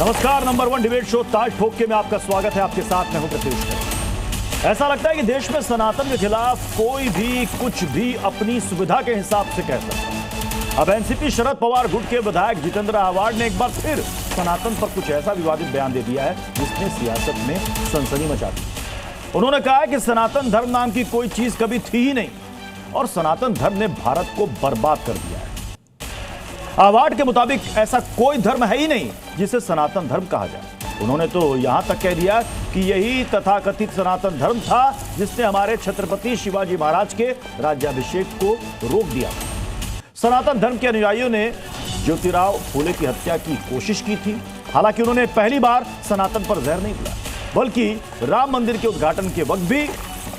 नमस्कार, number 1 debate show ताज ठोक के में आपका स्वागत है। आपके साथ मैं हूं प्रत्युष। ऐसा लगता है कि देश में सनातन के खिलाफ कोई भी कुछ भी अपनी सुविधा के हिसाब से कह सकता है। अब एनसीपी शरद पवार गुट के विधायक जितेंद्र आह्वाड ने एक बार फिर सनातन पर कुछ ऐसा विवादित बयान दे दिया है जिसने सियासत में सनसनी मचा दी। उन्होंने कहा कि सनातन धर्म नाम की कोई चीज कभी थी ही नहीं और सनातन धर्म ने भारत को बर्बाद कर दिया है। आह्वाड के मुताबिक ऐसा कोई धर्म है ही नहीं जिसे सनातन धर्म कहा जाए। उन्होंने तो यहां तक कह दिया कि यही तथाकथित सनातन धर्म था जिसने हमारे छत्रपति शिवाजी महाराज के राज्याभिषेक को रोक दिया। सनातन धर्म के अनुयायियों ने ज्योतिराव फूले की हत्या की कोशिश की थी। हालांकि उन्होंने पहली बार सनातन पर जहर नहीं घुलाया, बल्कि राम मंदिर के उद्घाटन के वक्त भी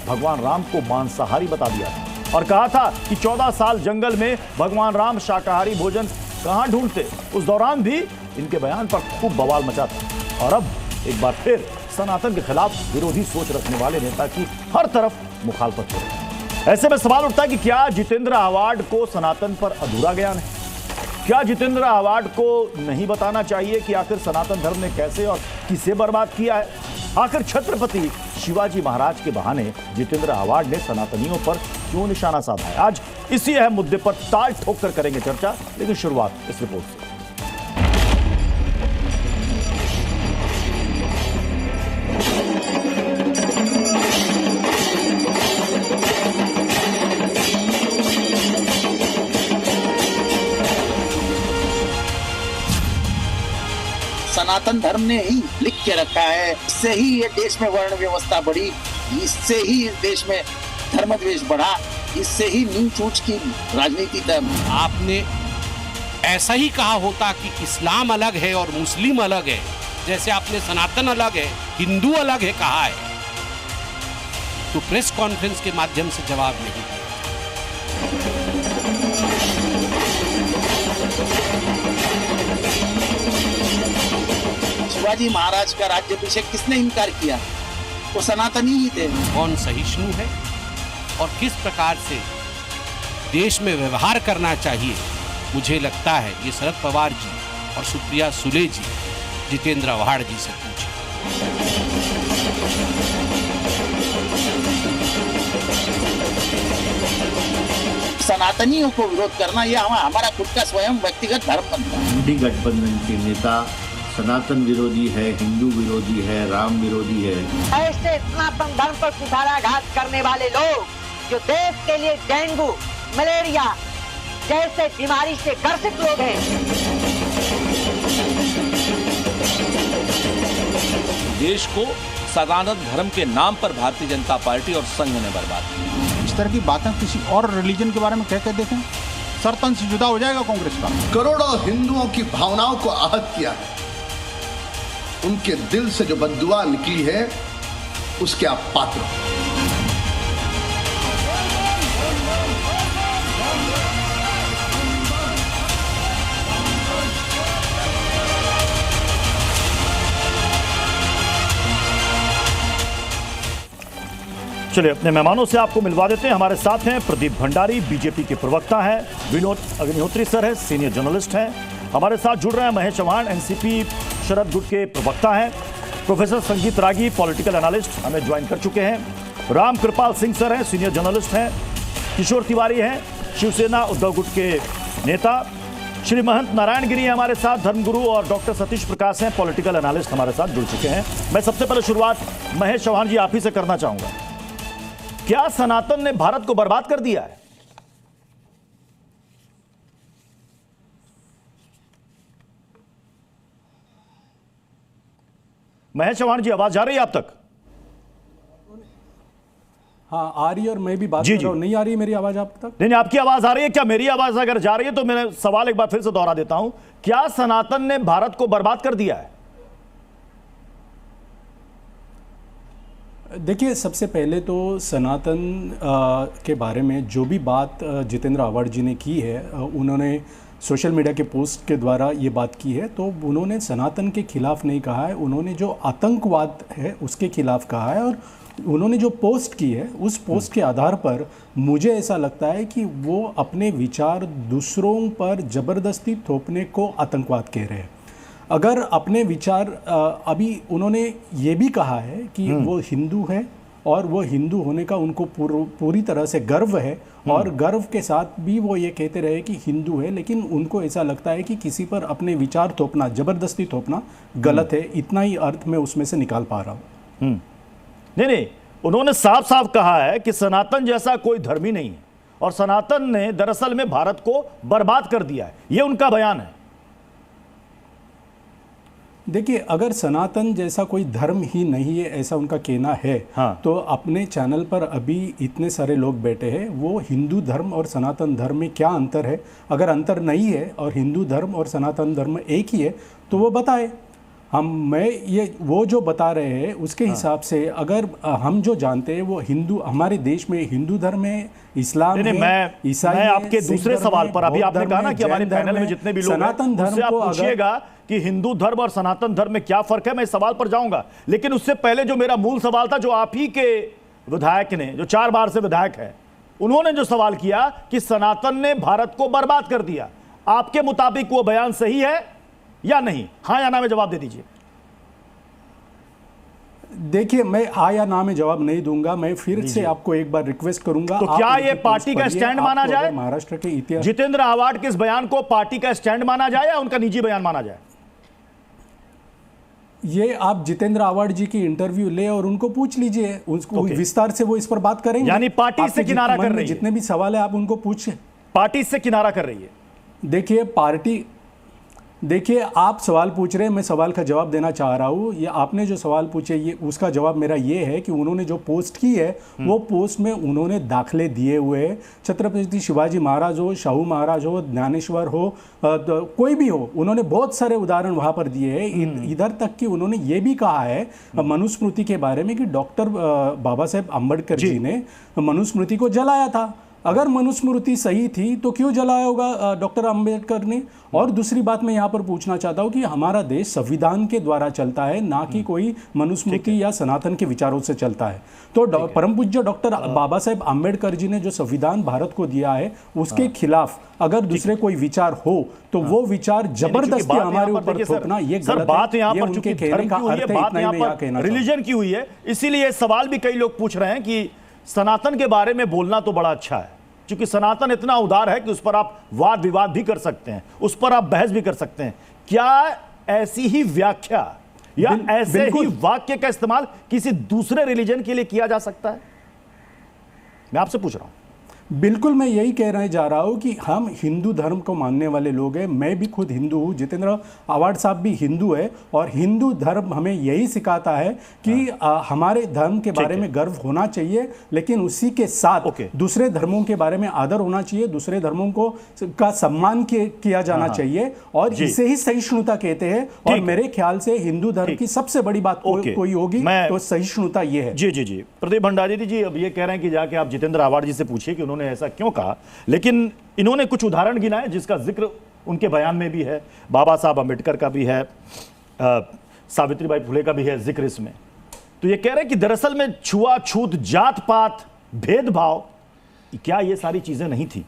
भगवान राम को मांसाहारी बता दिया था और कहा था कि 14 साल जंगल में भगवान राम शाकाहारी भोजन कहां ढूंढते। उस दौरान भी इनके बयान पर खूब बवाल मचा था और अब एक बार फिर सनातन के खिलाफ विरोधी सोच रखने वाले नेता की हर तरफ मुखालफत हो रही है। ऐसे में सवाल उठता है कि क्या जितेंद्र आह्वाड को सनातन पर अधूरा ज्ञान है? क्या जितेंद्र आह्वाड को नहीं बताना चाहिए कि आखिर सनातन धर्म ने कैसे और किसे बर्बाद किया है? आखिर छत्रपति शिवाजी महाराज के बहाने जितेंद्र आह्वाड ने सनातनियों पर क्यों निशाना साधा है? आज इसी अहम मुद्दे पर ताज ठोक कर करेंगे चर्चा, लेकिन शुरुआत इस रिपोर्ट से। सनातन धर्म ने ही लिख के रखा है, इससे ही ये देश में वर्ण व्यवस्था बढ़ी, इससे ही इस देश में धर्म द्वेष बढ़ा, इससे ही नीच ऊंच की राजनीति तब। आपने ऐसा ही कहा होता कि इस्लाम अलग है और मुस्लिम अलग है, जैसे आपने सनातन अलग है हिंदू अलग है कहा है, तो प्रेस कॉन्फ्रेंस के माध्यम से जवाब नहीं दिया। शिवाजी महाराज का राज्याभिषेक किसने इनकार किया? वो सनातनी ही थे। कौन सहिष्णु है और किस प्रकार से देश में व्यवहार करना चाहिए, मुझे लगता है ये शरद पवार जी और सुप्रिया सुले जी जितेंद्र आह्वाड जी से पूछे। सनातनियों को विरोध करना यह हमारा खुद का स्वयं व्यक्तिगत धर्म बनता है। इंडी गठबंधन के नेता सनातन विरोधी है, हिंदू विरोधी है, राम विरोधी है। ऐसे सनातन धर्म पर कुठाराघात करने वाले लोग जो देश के लिए डेंगू, मलेरिया जैसे बीमारी से ग्रसित लोग हैं। देश को सनातन धर्म के नाम पर भारतीय जनता पार्टी और संघ ने बर्बाद किया। इस तरह की बातें किसी और रिलीजन के बारे में कह के देखें, सरतन से जुदा हो जाएगा कांग्रेस का। करोड़ों हिंदुओं की भावनाओं को आहत किया है, उनके दिल से जो बद्दुआ निकली है उसके आप पात्र हो। चलिए अपने मेहमानों से आपको मिलवा देते हैं। हमारे साथ हैं प्रदीप भंडारी, बीजेपी के प्रवक्ता हैं, विनोद अग्निहोत्री सर है, सीनियर जर्नलिस्ट हैं। हमारे साथ जुड़ रहे हैं महेश चौहान, एनसीपी शरद गुट के प्रवक्ता हैं। प्रोफेसर संगीत रागी, पॉलिटिकल एनालिस्ट हमें ज्वाइन कर चुके हैं। राम कृपाल सिंह सर हैं, सीनियर जर्नलिस्ट हैं। किशोर तिवारी हैं, शिवसेना उद्धव गुट के नेता। श्री महंत नारायण गिरी हमारे साथ, धर्मगुरु, और डॉक्टर सतीश प्रकाश हैं, पॉलिटिकल एनालिस्ट हमारे साथ जुड़ चुके हैं। मैं सबसे पहले शुरुआत महेश चौहान जी आप ही से करना चाहूंगा। क्या सनातन ने भारत को बर्बाद कर दिया है? महेश चौहान जी आवाज आ रही है आप तक? हाँ आ रही है और मैं भी बात कर रहा हूं। नहीं आ रही है मेरी आवाज आप तक? नहीं, आपकी आवाज आ रही है। क्या मेरी आवाज अगर जा रही है तो मैं सवाल एक बार फिर से दोहरा देता हूं, क्या सनातन ने भारत को बर्बाद कर दिया है? देखिए, सबसे पहले तो सनातन के बारे में जो भी बात जितेंद्र आह्वाड जी ने की है, उन्होंने सोशल मीडिया के पोस्ट के द्वारा ये बात की है, तो उन्होंने सनातन के खिलाफ नहीं कहा है, उन्होंने जो आतंकवाद है उसके खिलाफ कहा है। और उन्होंने जो पोस्ट की है उस पोस्ट के आधार पर मुझे ऐसा लगता है कि वो अपने विचार दूसरों पर ज़बरदस्ती थोपने को आतंकवाद कह रहे हैं। अगर अपने विचार अभी उन्होंने ये भी कहा है कि वो हिंदू है और वो हिंदू होने का उनको पूरी तरह से गर्व है, और गर्व के साथ भी वो ये कहते रहे कि हिंदू है, लेकिन उनको ऐसा लगता है कि किसी पर अपने विचार थोपना, जबरदस्ती थोपना गलत है। इतना ही अर्थ मैं उसमें से निकाल पा रहा हूँ। नहीं, उन्होंने साफ साफ कहा है कि सनातन जैसा कोई धर्म ही नहीं है, और सनातन ने दरअसल में भारत को बर्बाद कर दिया है, ये उनका बयान है। देखिए, अगर सनातन जैसा कोई धर्म ही नहीं है ऐसा उनका कहना है, हाँ। तो अपने चैनल पर अभी इतने सारे लोग बैठे हैं, वो हिंदू धर्म और सनातन धर्म में क्या अंतर है, अगर अंतर नहीं है और हिंदू धर्म और सनातन धर्म एक ही है तो वो बताए। वो जो बता रहे हैं उसके हिसाब से अगर हम जो जानते हैं वो हिंदू, हमारे देश में हिंदू धर्म है, इस्लाम है, ईसाई मैं आपके दूसरे सवाल पर, अभी आपने कहा ना कि हमारे पैनल में जितने भी लोग सनातन धर्म को पूछिएगा कि हिंदू धर्म और सनातन धर्म में क्या फर्क है, मैं इस सवाल पर जाऊंगा, लेकिन उससे पहले जो मेरा मूल सवाल था, जो आप ही के विधायक ने, जो 4 बार से विधायक है, उन्होंने जो सवाल किया कि सनातन ने भारत को बर्बाद कर दिया, आपके मुताबिक वो बयान सही है या नहीं? हाँ या ना में जवाब दे दीजिए। देखिए, मैं हाँ या ना में जवाब नहीं दूंगा, मैं फिर से आपको एक बार रिक्वेस्ट करूंगा। तो क्या ये पार्टी का स्टैंड माना जाए? महाराष्ट्र के इतिहास, जितेंद्र आवाड के इस बयान को पार्टी का स्टैंड माना जाए या उनका निजी बयान माना जाए? ये आप जितेंद्र आवाड जी की इंटरव्यू ले और उनको पूछ लीजिए, उसको विस्तार से वो इस पर बात करेंगे। यानी पार्टी से किनारा कर रही है, जितने भी सवाल है आप उनको पूछिए। पार्टी से किनारा कर रही है। देखिए, आप सवाल पूछ रहे हैं, मैं सवाल का जवाब देना चाह रहा हूँ। ये आपने जो सवाल पूछे, ये उसका जवाब मेरा ये है कि उन्होंने जो पोस्ट की है वो पोस्ट में उन्होंने दाखले दिए हुए, छत्रपति शिवाजी महाराज हो, शाहू महाराज हो, ज्ञानेश्वर हो, तो कोई भी हो, उन्होंने बहुत सारे उदाहरण वहाँ पर दिए हैं। इधर तक कि उन्होंने ये भी कहा है मनुस्मृति के बारे में कि डॉक्टर बाबा साहेब अम्बेडकर जी ने मनुस्मृति को जलाया था। अगर मनुस्मृति सही थी तो क्यों जलाया होगा डॉक्टर अंबेडकर ने? और दूसरी बात मैं यहाँ पर पूछना चाहता हूँ कि हमारा देश संविधान के द्वारा चलता है, ना कि कोई मनुस्मृति या सनातन के विचारों से चलता है। तो परम पूज्य डॉक्टर बाबा साहेब अंबेडकर जी ने जो संविधान भारत को दिया है उसके खिलाफ अगर दूसरे कोई विचार हो तो वो विचार जबरदस्ती हमारे ऊपर थोपना ये गलत बात यहाँ है। पर चूंकि धर्म की हुई है, बात यहाँ पर रिलीजन की हुई है, इसीलिए सवाल भी कई लोग पूछ रहे हैं कि सनातन के बारे में बोलना तो बड़ा अच्छा है, क्योंकि सनातन इतना उदार है कि उस पर आप वाद विवाद भी कर सकते हैं, उस पर आप बहस भी कर सकते हैं। क्या ऐसी ही व्याख्या या ऐसे ही वाक्य का इस्तेमाल किसी दूसरे रिलीजन के लिए किया जा सकता है? मैं आपसे पूछ रहा हूं। बिल्कुल, मैं यही कहने जा रहा हूँ कि हम हिंदू धर्म को मानने वाले लोग हैं। मैं भी खुद हिंदू हूँ, जितेंद्र आवाड साहब भी हिंदू है, और हिंदू धर्म हमें यही सिखाता है कि हमारे धर्म के बारे में गर्व होना चाहिए, लेकिन उसी के साथ दूसरे धर्मों के बारे में आदर होना चाहिए, दूसरे धर्मों को का सम्मान किया जाना चाहिए, और इसे ही सहिष्णुता कहते हैं। और मेरे ख्याल से हिंदू धर्म की सबसे बड़ी बात कोई होगी तो सहिष्णुता ये है। जी प्रदीप भंडारी जी, अब ये कह रहे हैं कि जाके आप जितेंद्र आवाड जी से पूछिए कि उन्होंने ऐसा क्यों कहा, लेकिन इन्होंने कुछ उदाहरण गिनाए जिसका जिक्र उनके बयान में भी है, बाबा साहब अंबेडकर का भी है, सावित्रीबाई फुले का भी है जिक्र इसमें। तो ये कह रहे हैं कि दरअसल में छुआछूत, जात पात, भेदभाव, क्या ये सारी चीजें नहीं थी?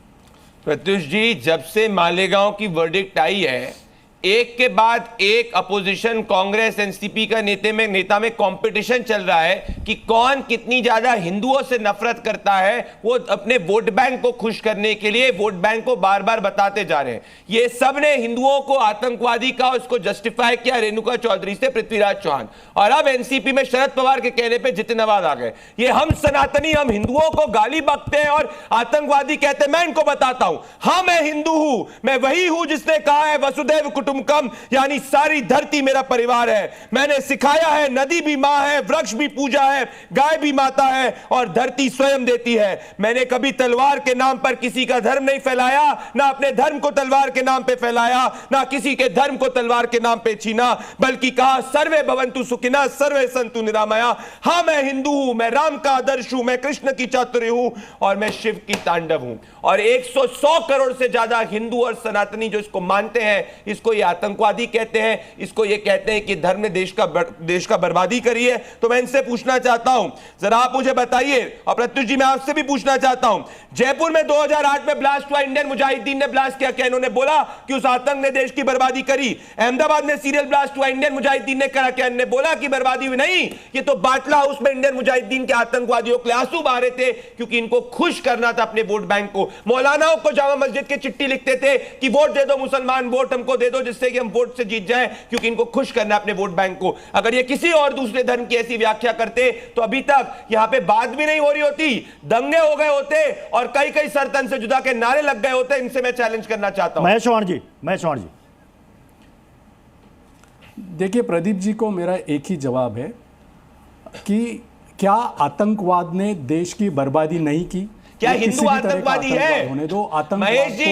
प्रत्युष जी, जब से मालेगांव की वर्डिक्ट आई है, एक के बाद एक अपोजिशन कांग्रेस एनसीपी का नेता में कंपटीशन चल रहा है कि कौन कितनी ज्यादा हिंदुओं से नफरत करता है। वो अपने वोट बैंक को खुश करने के लिए वोट बैंक को बार बार बताते जा रहे हैं। ये सब ने हिंदुओं को आतंकवादी का उसको जस्टिफाई किया, रेणुका चौधरी से पृथ्वीराज चौहान, और अब एनसीपी में शरद पवार के कहने पर जितिन आवाड आ गए। ये हम सनातनी, हम हिंदुओं को गाली बकते हैं और आतंकवादी कहते हैं। मैं इनको बताता हूं, हाँ मैं हिंदू हूं, मैं वही हूं जिसने कहा है वसुधैव कुटुंबकम, यानी सारी धरती मेरा परिवार है। मैंने सिखाया है नदी भी मां है, वृक्ष भी पूजा है, गाय भी माता है और धरती स्वयं देती है। मैंने कभी तलवार के नाम पर किसी का धर्म नहीं फैलाया, ना अपने धर्म को तलवार के नाम पे फैलाया, ना किसी के धर्म को तलवार के नाम पे छीना, बल्कि कहा सर्वे भवन्तु सुखिनः सर्वे सन्तु निरामया। हां मैं हिंदू हूं, मैं राम का आदर्श हूं, मैं कृष्ण की चातुर्य हूं और मैं शिव की तांडव हूं। और 100 करोड़ से ज्यादा हिंदू और सनातनी जो इसको मानते हैं, इसको आतंकवादी कहते हैं, इसको ये कहते हैं कि धर्म ने देश का बर्बादी करी है। तो मैं इनसे पूछना चाहता हूं, जरा आप मुझे बताइए, और प्रत्युष जी मैं आपसे भी पूछना चाहता हूं, जयपुर में 2008 में ब्लास्ट हुआ, इंडियन मुजाहिदीन ने ब्लास्ट किया, क्या इन्होंने बोला कि उस आतंक ने देश की बर्बादी करी? अहमदाबाद में सीरियल ब्लास्ट हुआ, इंडियन मुजाहिदीन ने करा, क्या इन्होंने बोला कि बर्बादी हुई? नहीं, ये तो बाटला हाउस में इंडियन मुजाहिदीन के आतंकवादियों के आंसू बहा रहे थे, क्योंकि इनको खुश करना था अपने वोट बैंक को। मौलानाओं को जामा मस्जिद के चिट्ठी लिखते थे कि वोट दे दो मुसलमान, वोट हमको दे दो जिससे कि हम वोट से जीत जाएं, क्योंकि इनको खुश करना अपने वोट बैंक को। अगर ये किसी और दूसरे धर्म की ऐसी व्याख्या करते तो अभी तक यहां पे बात भी नहीं हो रही होती, दंगे हो गए होते और कई कई सर तन से जुदा के नारे लग गए होते। इनसे मैं चैलेंज करना चाहता हूं। महेश चौहान जी, महेश चौहान जी, देखिए प्रदीप जी को मेरा एक ही जवाब है कि क्या आतंकवाद ने देश की बर्बादी नहीं की? क्या हिंदू आतंकवादी है? होने दो, महेश जी,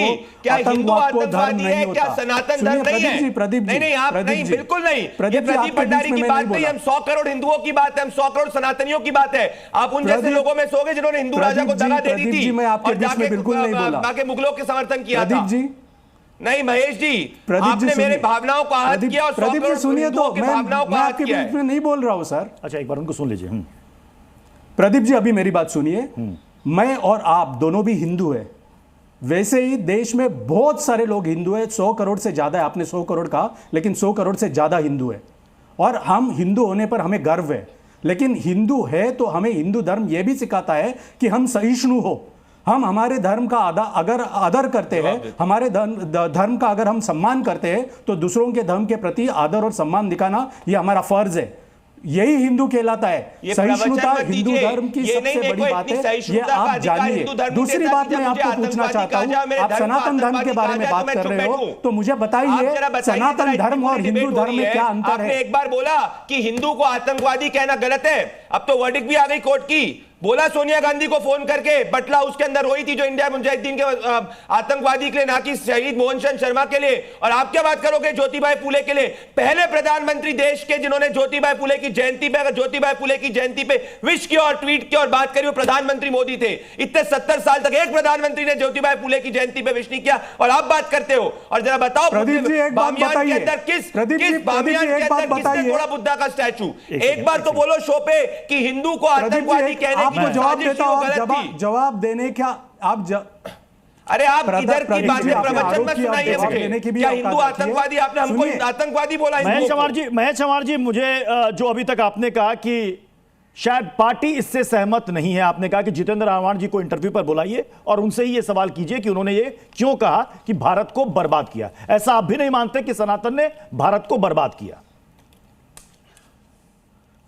क्या हिंदू आतंकवादी है? क्या सनातन धर्म नहीं है? प्रदीप जी, नहीं, आप नहीं, बिल्कुल नहीं। ये प्रदीप भंडारी की बात नहीं, हम 100 करोड़ हिंदुओं की बात है, हम 100 करोड़ सनातनियों की बात है। आप उन जैसे लोगों में सोगे जिन्होंने हिंदू राजा को दगा दे दी थी और जाके मुगलों के समर्थन किया था। नहीं महेश जी, आपने मेरे भावनाओं को आहत किया और प्रदीप जी सुनिए तो, भावनाओं को आहत किया है। मैं नहीं बोल रहा हूं सर। अच्छा एक बार उनको सुन लीजिए। प्रदीप जी अभी मेरी बात सुनिए। मैं और आप दोनों भी हिंदू है, वैसे ही देश में बहुत सारे लोग हिंदू है, 100 करोड़ से ज्यादा है। आपने 100 करोड़ कहा, लेकिन 100 करोड़ से ज्यादा हिंदू है और हम हिंदू होने पर हमें गर्व है। लेकिन हिंदू है तो हमें हिंदू धर्म यह भी सिखाता है कि हम सहिष्णु हो। हम हमारे धर्म का अगर आदर करते हैं, हमारे धर्म का अगर हम सम्मान करते हैं, तो दूसरों के धर्म के प्रति आदर और सम्मान दिखाना यह हमारा फर्ज है। यही हिंदू कहलाता है। सहिष्णुता हिंदू धर्म की सबसे बड़ी बात है, ये आप जानिए। दूसरी बात मैं आपको पूछना चाहता हूं, आप सनातन धर्म के बारे में बात कर रहे हो, तो मुझे बताइए सनातन धर्म और हिंदू धर्म में क्या अंतर है? आपने एक बार बोला कि हिंदू को आतंकवादी कहना गलत है, अब तो वर्डिक्ट भी आ गई कोर्ट की। बोला सोनिया गांधी को फोन करके, बटला उसके अंदर वही थी जो इंडिया मुजाहिदीन के आतंकवादी के लिए, ना कि शहीद मोहन चंद शर्मा के लिए। और आप क्या बात करोगे ज्योतिबाई फुले के लिए, पहले प्रधानमंत्री देश के जिन्होंने ज्योतिबाई फुले की जयंती पे, अगर ज्योतिबाई फुले की जयंती पे विश किया और ट्वीट किया और बात करी, वो प्रधानमंत्री मोदी थे। इतने 70 साल तक एक प्रधानमंत्री ने ज्योतिबाई फुले की जयंती पे विश नहीं किया और आप बात करते हो। और जरा बताओ प्रदीप जी एक बात बताइए, किस बामियान के अंदर किसने तोड़ा बुद्धा का स्टैचू? एक बार तो बोलो शो पे कि हिंदू को आतंकवादी कहने की जवाब देता हूं, जवाब देने क्या आप अरे आप इधर की बातें प्रवचन में सुनाइए मुझे। क्या हिंदू आतंकवादी? आपने हमको आतंकवादी बोला? महेश चौहान जी, मुझे जो अभी तक आपने कहा कि शायद पार्टी इससे सहमत नहीं है, आपने कहा कि जितेंद्र आह्वान जी को इंटरव्यू पर बुलाइए और उनसे ही ये सवाल कीजिए कि उन्होंने ये क्यों कहा कि भारत को बर्बाद किया। ऐसा आप भी नहीं मानते कि सनातन ने भारत को बर्बाद किया?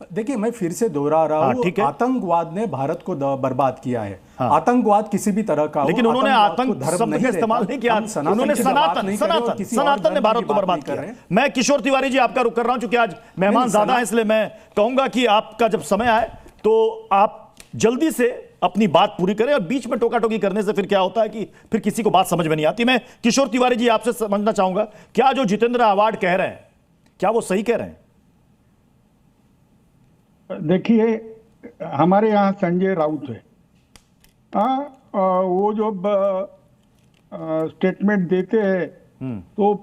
देखिए मैं फिर से दोहरा रहा हूं, आतंकवाद ने भारत को बर्बाद किया है। आतंकवाद किसी भी तरह का, लेकिन उन्होंने आतंक शब्द का इस्तेमाल नहीं किया, उन्होंने सनातन ने भारत को बर्बाद किया। मैं किशोर तिवारी जी आपका रुख कर रहा हूं, क्योंकि आज मेहमान ज्यादा है, इसलिए मैं कहूंगा कि आपका जब समय आए तो आप जल्दी से अपनी बात पूरी करें, और बीच में टोका टोकी करने से फिर क्या होता है कि फिर किसी को बात समझ में नहीं आती। मैं किशोर तिवारी जी आपसे समझना चाहूंगा, क्या जो जितेंद्र आह्वान कह रहे हैं क्या वो सही कह रहे हैं? देखिए हमारे यहाँ संजय राउत है, वो जो स्टेटमेंट देते हैं तो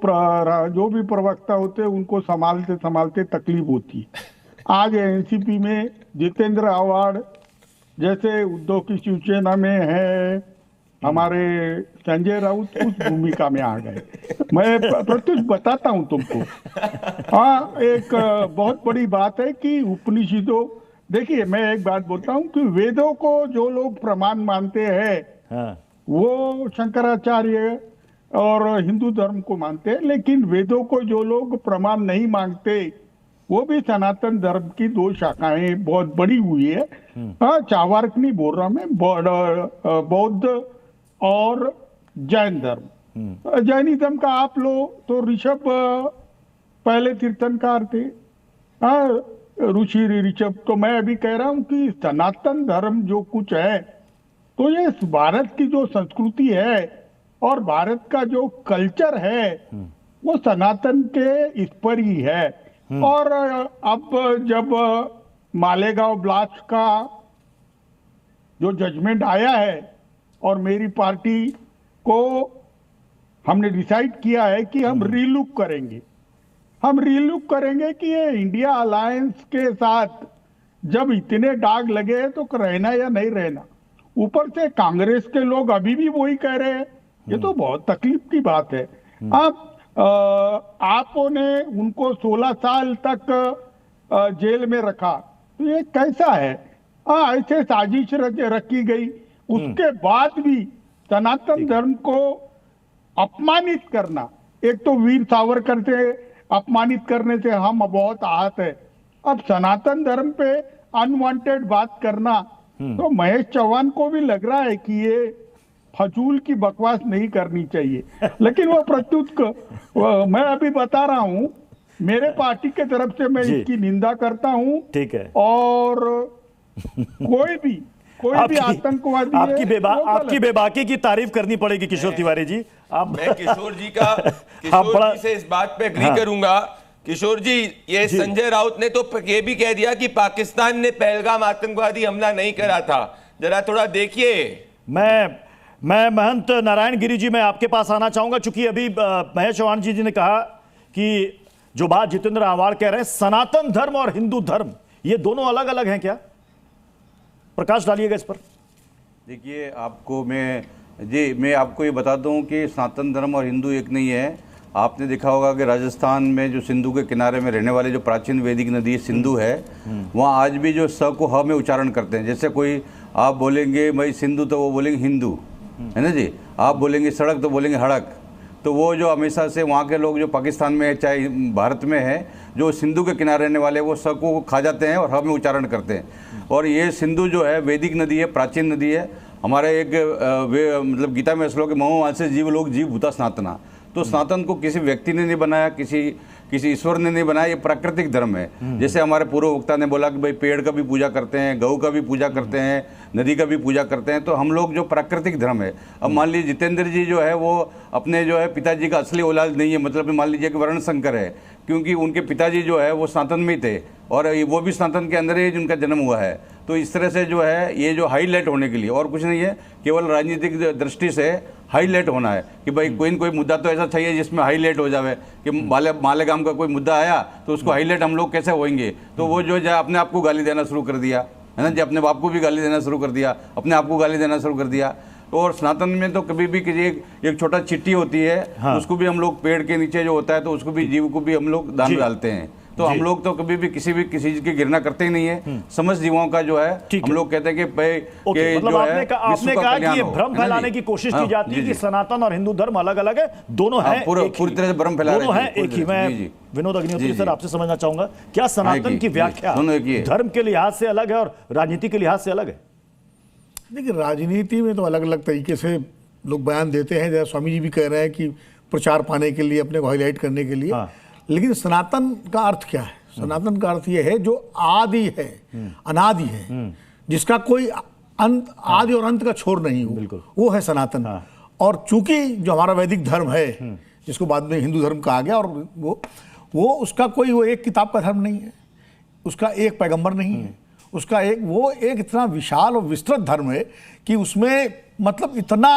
जो भी प्रवक्ता होते हैं उनको संभालते संभालते तकलीफ होती है। आज एनसीपी में जितेंद्र आह्वान जैसे उद्धव की शिवसेना में है, हमारे संजय राउत उस भूमिका में आ गए। मैं प्रत्युष बताता हूं तुमको। एक बहुत बड़ी बात है कि उपनिषदों, देखिए मैं एक बात बोलता हूं कि वेदों को जो लोग प्रमाण मानते हैं वो शंकराचार्य और हिंदू धर्म को मानते हैं, लेकिन वेदों को जो लोग प्रमाण नहीं मांगते वो भी सनातन धर्म की दो शाखाएं बहुत बड़ी हुई है। चावार्क नहीं बोल रहा मैं, बौद्ध और जैन धर्म। जैनिज्म का आप लो तो ऋषभ पहले तीर्थंकार थे, ऋषि ऋषभ। तो मैं अभी कह रहा हूं कि सनातन धर्म जो कुछ है तो ये भारत की जो संस्कृति है और भारत का जो कल्चर है वो सनातन के इस पर ही है। और अब जब मालेगांव ब्लास्ट का जो जजमेंट आया है और मेरी पार्टी को हमने डिसाइड किया है कि हम रीलुक करेंगे। हम रीलुक करेंगे कि ये इंडिया अलायंस के साथ जब इतने दाग लगे हैं तो रहना या नहीं रहना। ऊपर से कांग्रेस के लोग अभी भी वही कह रहे हैं, ये तो बहुत तकलीफ की बात है। अब आपने उनको 16 साल तक जेल में रखा, तो ये कैसा है? ऐसे साजिश रखी गई, उसके बाद भी सनातन धर्म को अपमानित करना, एक तो वीर सावरकर से अपमानित करने से हम बहुत आहत है, अब सनातन धर्म पे अनवांटेड बात करना, तो महेश चौहान को भी लग रहा है कि ये फजूल की बकवास नहीं करनी चाहिए। लेकिन वो प्रत्युत मैं अभी बता रहा हूं, मेरे पार्टी के तरफ से मैं इसकी निंदा करता हूं। ठीक है। और कोई भी आतंकवादी आपकी बेबाकी की तारीफ करनी पड़ेगी किशोर तिवारी जी। मैं किशोर जी जी से इस बात पे एग्री करूंगा। किशोर जी, ये संजय राउत ने तो ये भी कह दिया कि पाकिस्तान ने पहलगाम आतंकवादी हमला नहीं करा था। जरा थोड़ा देखिए। मैं महंत नारायण गिरी जी, मैं आपके पास आना चाहूंगा, चूंकि अभी महेश चौहान जी ने कहा कि जो बात जितेंद्र आव्हाड कह रहे हैं, सनातन धर्म और हिंदू धर्म ये दोनों अलग अलग हैं क्या? प्रकाश डालिएगा इस पर। देखिए, मैं आपको ये बता दूं कि सनातन धर्म और हिंदू एक नहीं है। आपने देखा होगा कि राजस्थान में जो सिंधु के किनारे में रहने वाले जो प्राचीन वैदिक नदी सिंधु है, वहाँ आज भी जो स को ह में उच्चारण करते हैं। जैसे कोई आप बोलेंगे भाई सिंधु, तो वो बोलेंगे हिंदू, है ना जी। आप बोलेंगे सड़क, तो बोलेंगे हड़क। तो वो जो हमेशा से वहाँ के लोग जो पाकिस्तान में चाहे भारत में है, जो सिंधु के किनारे रहने वाले, वो स को खा जाते हैं और ह में उच्चारण करते हैं। और ये सिंधु जो है वैदिक नदी है, प्राचीन नदी है। हमारे एक मतलब गीता में श्लोक, मम वांसे जीव लोग जीव भूता सनातना। तो सनातन को किसी व्यक्ति ने नहीं बनाया, किसी ईश्वर ने नहीं बनाया, ये प्राकृतिक धर्म है। जैसे हमारे पूर्व वक्ता ने बोला कि भाई पेड़ का भी पूजा करते हैं, गऊ का भी पूजा करते हैं, नदी का भी पूजा करते हैं। तो हम लोग जो प्राकृतिक धर्म है, अब मान लीजिए जितेंद्र जी जो है वो अपने जो है पिताजी का असली औलाद नहीं है, मतलब मान लीजिए कि वर्ण शंकर है, क्योंकि उनके पिताजी जो है वो सनातन में थे और वो भी सनातन के अंदर ही जिनका जन्म हुआ है। तो इस तरह से जो है ये जो हाईलाइट होने के लिए और कुछ नहीं है, केवल राजनीतिक दृष्टि से हाईलाइट होना है कि भाई कोई न कोई मुद्दा तो ऐसा चाहिए जिसमें हाईलाइट हो जाए कि मालेगांव का कोई मुद्दा आया तो उसको हाईलाइट हम लोग कैसे होंगे। तो वो जो है अपने आप को गाली देना शुरू कर दिया, है ना जी, अपने बाप को भी गाली देना शुरू कर दिया, अपने आप को गाली देना शुरू कर दिया। और सनातन में तो कभी भी किसी एक छोटा चिट्ठी होती है, हाँ। उसको भी हम लोग पेड़ के नीचे जो होता है तो उसको भी जीव को भी हम लोग दान डालते हैं। तो हम लोग तो कभी भी किसी चीज की घृणा करते ही नहीं है। समस्त जीवों का जो है हम लोग कहते हैं कि मतलब आपने कहा कि ये भ्रम फैलाने की कोशिश की जाती है कि सनातन और हिंदू धर्म अलग अलग है, दोनों हैं पूरी तरह से भ्रम फैला रहे हैं, एक ही। मैं विनोद अग्निहोत्री सर आपसे समझना चाहूंगा, क्या सनातन की व्याख्या धर्म के लिहाज से अलग है और राजनीति के लिहाज से अलग है? देखिए, राजनीति में तो अलग अलग तरीके से लोग बयान देते हैं, जैसे स्वामी जी भी कह रहे हैं कि प्रचार पाने के लिए, अपने को हाईलाइट करने के लिए। लेकिन सनातन का अर्थ क्या है? सनातन का अर्थ यह है जो आदि है, अनादि है, जिसका कोई अंत, आदि और अंत का छोर नहीं हो, वो है सनातन। और चूंकि जो हमारा वैदिक धर्म है, जिसको बाद में हिंदू धर्म कहा गया, और वो उसका कोई वो एक किताब का धर्म नहीं है, उसका एक पैगंबर नहीं है, उसका एक इतना विशाल और विस्तृत धर्म है कि उसमें मतलब इतना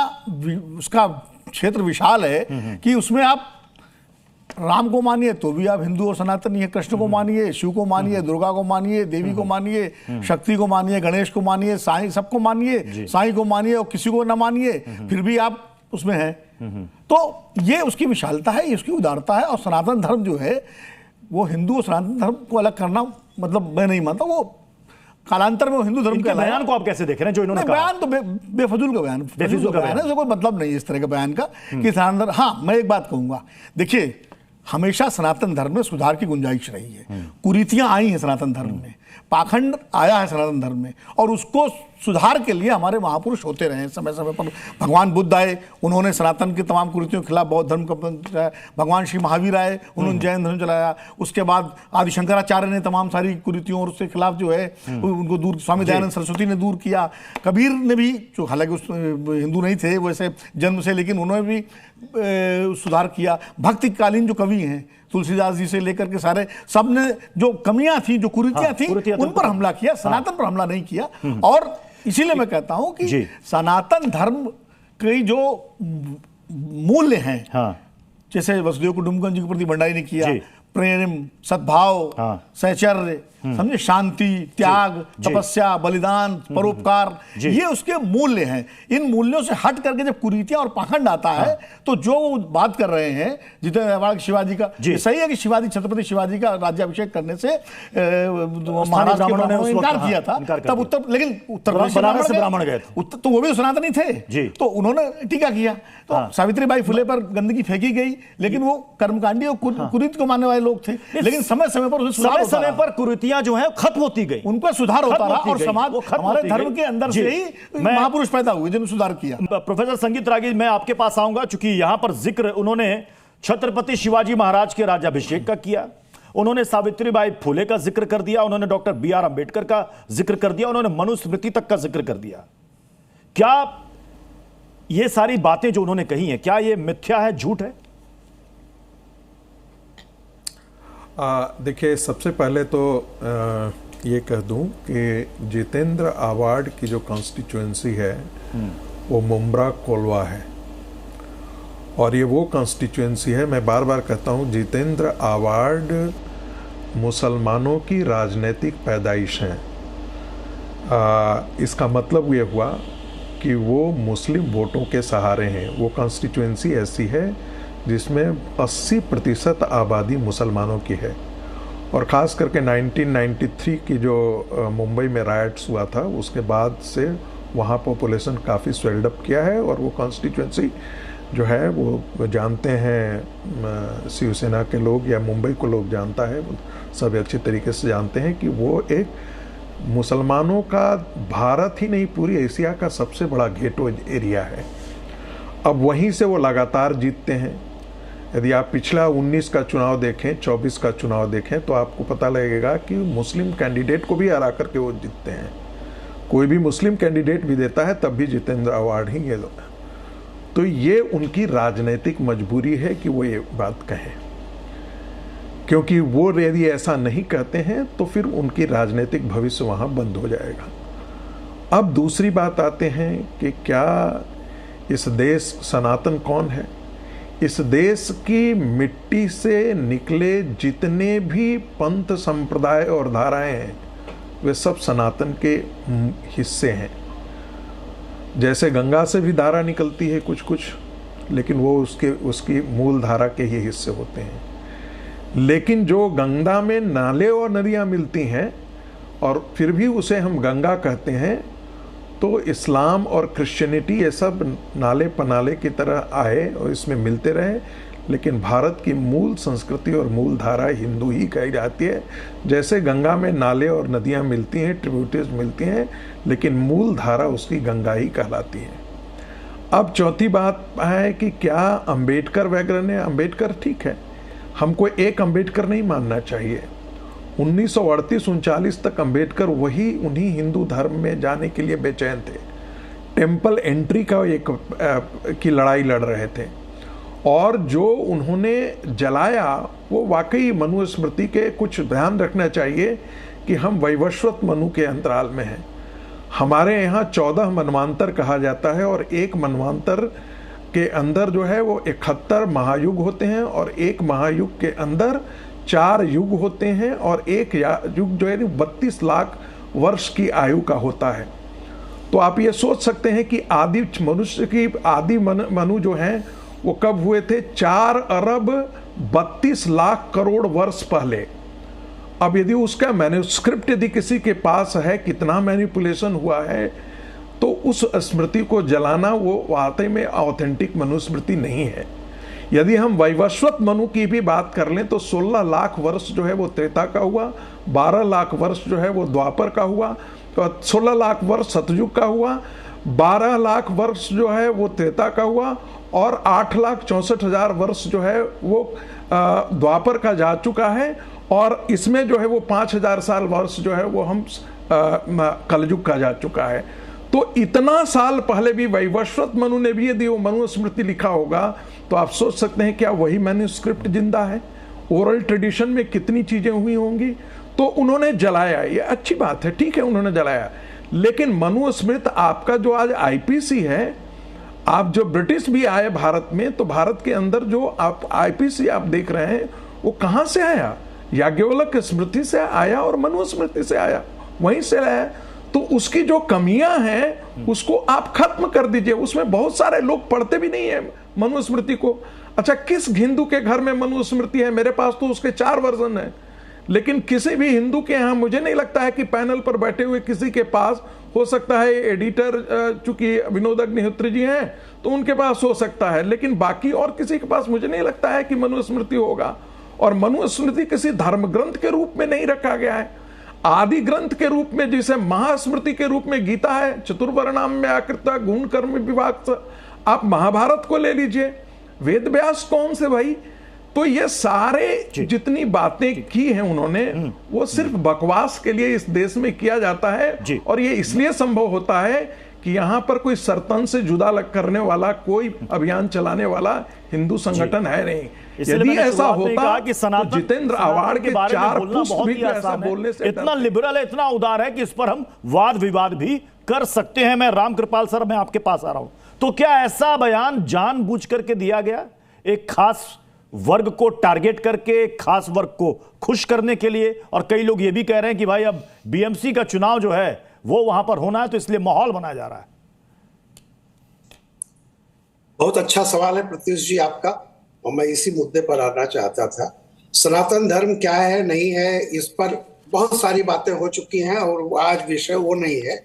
उसका क्षेत्र विशाल है कि उसमें आप राम को मानिए तो भी आप हिंदू और सनातनी है, कृष्ण को मानिए, शिव को मानिए, दुर्गा को मानिए, देवी को मानिए, शक्ति को मानिए, गणेश को मानिए, साईं सबको मानिए, साईं को मानिए और किसी को ना मानिए, फिर भी आप उसमें हैं। तो ये उसकी विशालता है, ये उसकी उदारता है। और सनातन धर्म जो है वो हिंदू और सनातन धर्म को अलग करना, मतलब मैं नहीं मानता, वो कालांतर में वो हिंदू धर्म के बयान को आप कैसे देख रहे हैं जो इन्होंने कहा? बयान तो बेफजूल का बयान, बेफजूल का बयान है, कोई मतलब नहीं इस तरह के बयान का कि सनातन। हाँ, मैं एक बात कहूंगा, देखिए हमेशा सनातन धर्म में सुधार की गुंजाइश रही है, कुरीतियां आई हैं सनातन धर्म में, पाखंड आया है सनातन धर्म में, और उसको सुधार के लिए हमारे महापुरुष होते रहे। समय समय पर भगवान बुद्ध आए, उन्होंने सनातन की तमाम कुरीतियों के खिलाफ बौद्ध धर्म का चलाया। भगवान श्री महावीर आए, उन्होंने जैन धर्म चलाया। उसके बाद आदि शंकराचार्य ने तमाम सारी कुरीतियों और उसके खिलाफ जो है उनको दूर, स्वामी दयानंद सरस्वती ने दूर किया। कबीर ने भी, जो हालांकि हिंदू नहीं थे वैसे जन्म से, लेकिन उन्होंने भी सुधार किया। भक्तिकालीन जो कवि हैं, तुलसीदास जी से लेकर के सारे, सब ने जो कमियां थी, जो कुरीतियां थी, उन पर हमला किया, सनातन पर हमला नहीं किया। और इसीलिए मैं कहता हूं कि सनातन धर्म की जो मूल्य हैं, जैसे वसुदेव कुटुंबकम जी के प्रति भंडारी ने किया, प्रेम, सद्भाव, सहचर्य, समझे, शांति, त्याग, तपस्या, बलिदान, परोपकार, ये उसके मूल्य हैं। इन मूल्यों से हट करके जब कुरीतियां और पाखंड आता है तो जो वो बात कर रहे हैं जितेंद्र अवार्ड शिवाजी का, ये सही है कि शिवाजी, छत्रपति शिवाजी का राज्याभिषेक करने से महाराष्ट्र के ब्राह्मणों ने इनकार किया था, तब लेकिन उत्तर प्रदेश से ब्राह्मण गए थे, तो वो भी सनातनी थे, तो उन्होंने टीका किया। तो सावित्रीबाई फुले पर गंदगी फेंकी गई, लेकिन वो कर्मकांडी और कुरीति को मानने वाले लोग थे, लेकिन समय समय पर कुरीतियां जो है खत्म होती गई, उनका सुधार होता रहा और समाज, हमारे धर्म के अंदर से ही महापुरुष पैदा हुए जिन्होंने सुधार किया। प्रोफेसर संगीत रागी, मैं आपके पास आऊंगा, चूंकि यहां पर जिक्र उन्होंने छत्रपति शिवाजी महाराज के राज्याभिषेक का किया, उन्होंने सावित्रीबाई फुले का जिक्र कर दिया, उन्होंने डॉक्टर बी.आर. अंबेडकर का जिक्र कर दिया, उन्होंने मनुस्मृति तक का जिक्र कर दिया। क्या ये सारी बातें जो उन्होंने कही हैं, क्या ये मिथ्या है, झूठ है? देखिए, सबसे पहले तो ये कह दूं कि जितेंद्र आवाड की जो कॉन्स्टिट्यूएंसी है वो मुम्ब्रा कोलवा है, और ये वो कॉन्स्टिट्यूएंसी है, मैं बार बार कहता हूं, जितेंद्र आवाड मुसलमानों की राजनीतिक पैदाइश हैं। इसका मतलब ये हुआ कि वो मुस्लिम वोटों के सहारे हैं। वो कॉन्स्टिट्यूएंसी ऐसी है जिसमें 80% आबादी मुसलमानों की है, और ख़ास करके 1993 की जो मुंबई में राइट्स हुआ था उसके बाद से वहाँ पॉपुलेशन काफ़ी स्वेल्डअप किया है, और वो कॉन्स्टिट्यूएंसी जो है वो जानते हैं शिवसेना के लोग या मुंबई को लोग जानता है, सब अच्छी तरीके से जानते हैं कि वो एक मुसलमानों का भारत ही नहीं पूरी एशिया का सबसे बड़ा गेटो एरिया है। अब वहीं से वो लगातार जीतते हैं। यदि आप पिछला 19 का चुनाव देखें, 24 का चुनाव देखें, तो आपको पता लगेगा कि मुस्लिम कैंडिडेट को भी हरा करके वो जीतते हैं। कोई भी मुस्लिम कैंडिडेट भी देता है तब भी जितेंद्र आवाड ही ये लोग। तो ये उनकी राजनीतिक मजबूरी है कि वो ये बात कहें, क्योंकि वो यदि ऐसा नहीं कहते हैं तो फिर उनकी राजनीतिक भविष्य वहाँ बंद हो जाएगा। अब दूसरी बात आते हैं कि क्या इस देश सनातन कौन है? इस देश की मिट्टी से निकले जितने भी पंथ, संप्रदाय और धाराएं हैं वे सब सनातन के हिस्से हैं। जैसे गंगा से भी धारा निकलती है कुछ कुछ, लेकिन वो उसकी मूल धारा के ही हिस्से होते हैं। लेकिन जो गंगा में नाले और नदियां मिलती हैं और फिर भी उसे हम गंगा कहते हैं, तो इस्लाम और क्रिश्चियनिटी ये सब नाले पनाले की तरह आए और इसमें मिलते रहे, लेकिन भारत की मूल संस्कृति और मूल धारा हिंदू ही कही जाती है। जैसे गंगा में नाले और नदियां मिलती हैं, ट्रिब्यूटरीज मिलती हैं, लेकिन मूल धारा उसकी गंगा ही कहलाती है। अब चौथी बात है कि क्या अंबेडकर वगैरह ने, अंबेडकर ठीक है, हमको एक अंबेडकर नहीं मानना चाहिए। 1938-39 तक अंबेडकर उन्हीं हिंदू धर्म में जाने के लिए बेचैन थे। टेम्पल एंट्री का की लड़ाई लड़ रहे थे, और जो उन्होंने जलाया वो वाकई मनुस्मृति के, कुछ ध्यान रखना चाहिए कि हम वैवस्वत मनु के अंतराल में हैं। हमारे यहाँ 14 मनवांतर कहा जाता है, और एक मनवांतर के अंदर जो है वो 71 महायुग होते हैं, और एक महायुग के अंदर 4 युग होते हैं, और एक युग जो है 32 लाख वर्ष की आयु का होता है। तो आप ये सोच सकते हैं कि आदि मनुष्य की आदि मनु जो हैं वो कब हुए थे? 4 अरब 32 लाख करोड़ वर्ष पहले। अब यदि उसका मैन्युस्क्रिप्ट यदि किसी के पास है, कितना मैनिपुलेशन हुआ है, तो उस स्मृति को जलाना वो वाकई में ऑथेंटिक मनुस्मृति नहीं है। यदि हम वैवस्वत मनु की भी बात कर लें तो 16 लाख वर्ष जो है वो त्रेता का हुआ, 12 लाख वर्ष जो है वो द्वापर का हुआ, तो 16 लाख वर्ष सतयुग का हुआ, 12 लाख वर्ष जो है वो त्रेता का हुआ, और 8,64,000 वर्ष जो है वो द्वापर का जा चुका है, और इसमें जो है वो 5,000 साल वर्ष जो है वो हम कलयुग का जा चुका है। तो इतना साल पहले भी वैवस्वत मनु ने भी यदि वो मनुस्मृति लिखा होगा तो आप सोच सकते हैं क्या वही मैन्युस्क्रिप्ट जिंदा है? ओरल ट्रेडिशन में कितनी चीजें हुई होंगी। तो उन्होंने जलाया, ये अच्छी बात है, ठीक है, उन्होंने जलाया, लेकिन मनुस्मृति आपका जो आज आईपीसी है, आप जो ब्रिटिश भी आए भारत में, तो भारत के अंदर जो आप आईपीसी आप देख रहे हैं वो कहां से आया? याज्ञवल्क्य स्मृति से आया और मनुस्मृति से आया, वहीं से आया। तो उसकी जो कमियां हैं उसको आप खत्म कर दीजिए। उसमें बहुत सारे लोग पढ़ते भी नहीं है मनुस्मृति को। अच्छा, किस हिंदू के घर में मनुस्मृति है? मेरे पास तो उसके 4 वर्जन है, लेकिन किसी भी हिंदू के यहाँ मुझे नहीं लगता है कि पैनल पर बैठे हुए किसी के पास, हो सकता है एडिटर चूंकि विनोद अग्निहोत्री जी हैं तो उनके पास हो सकता है, लेकिन बाकी और किसी के पास मुझे नहीं लगता है कि मनुस्मृति होगा। और मनुस्मृति किसी धर्म ग्रंथ के रूप में नहीं रखा गया है, आदि ग्रंथ के रूप में, जिसे महास्मृति के रूप में गीता है, चतुर्वर्णाम में आकृता गुण कर्म विभाग। आप महाभारत को ले लीजिए, वेद व्यास कौन से भाई? तो ये सारे जितनी बातें की हैं उन्होंने, वो सिर्फ बकवास के लिए इस देश में किया जाता है। और ये इसलिए संभव होता है कि यहाँ पर कोई सरतन से जुदा करने वाला, कोई अभियान चलाने वाला हिंदू संगठन है नहीं। यदि ऐसा होता कि तो जितेंद्र आवाड़ के 4 पुष्प भी ऐसा बोलने से इतना लिबरल है, इतना उदार है कि इस पर हम वाद विवाद भी कर सकते हैं। मैं रामकृपाल सर, मैं आपके पास आ रहा हूं। तो क्या ऐसा बयान जानबूझ करके दिया गया, एक खास वर्ग को टारगेट करके, खास वर्ग को खुश करने के लिए? और कई लोग ये भी कह रहे हैं कि भाई अब बीएमसी का चुनाव जो है वो वहां पर होना है, तो इसलिए माहौल बनाया जा रहा है। बहुत अच्छा सवाल है प्रत्युष जी आपका, और मैं इसी मुद्दे पर आना चाहता था। सनातन धर्म क्या है नहीं है, इस पर बहुत सारी बातें हो चुकी हैं और आज विषय वो नहीं है।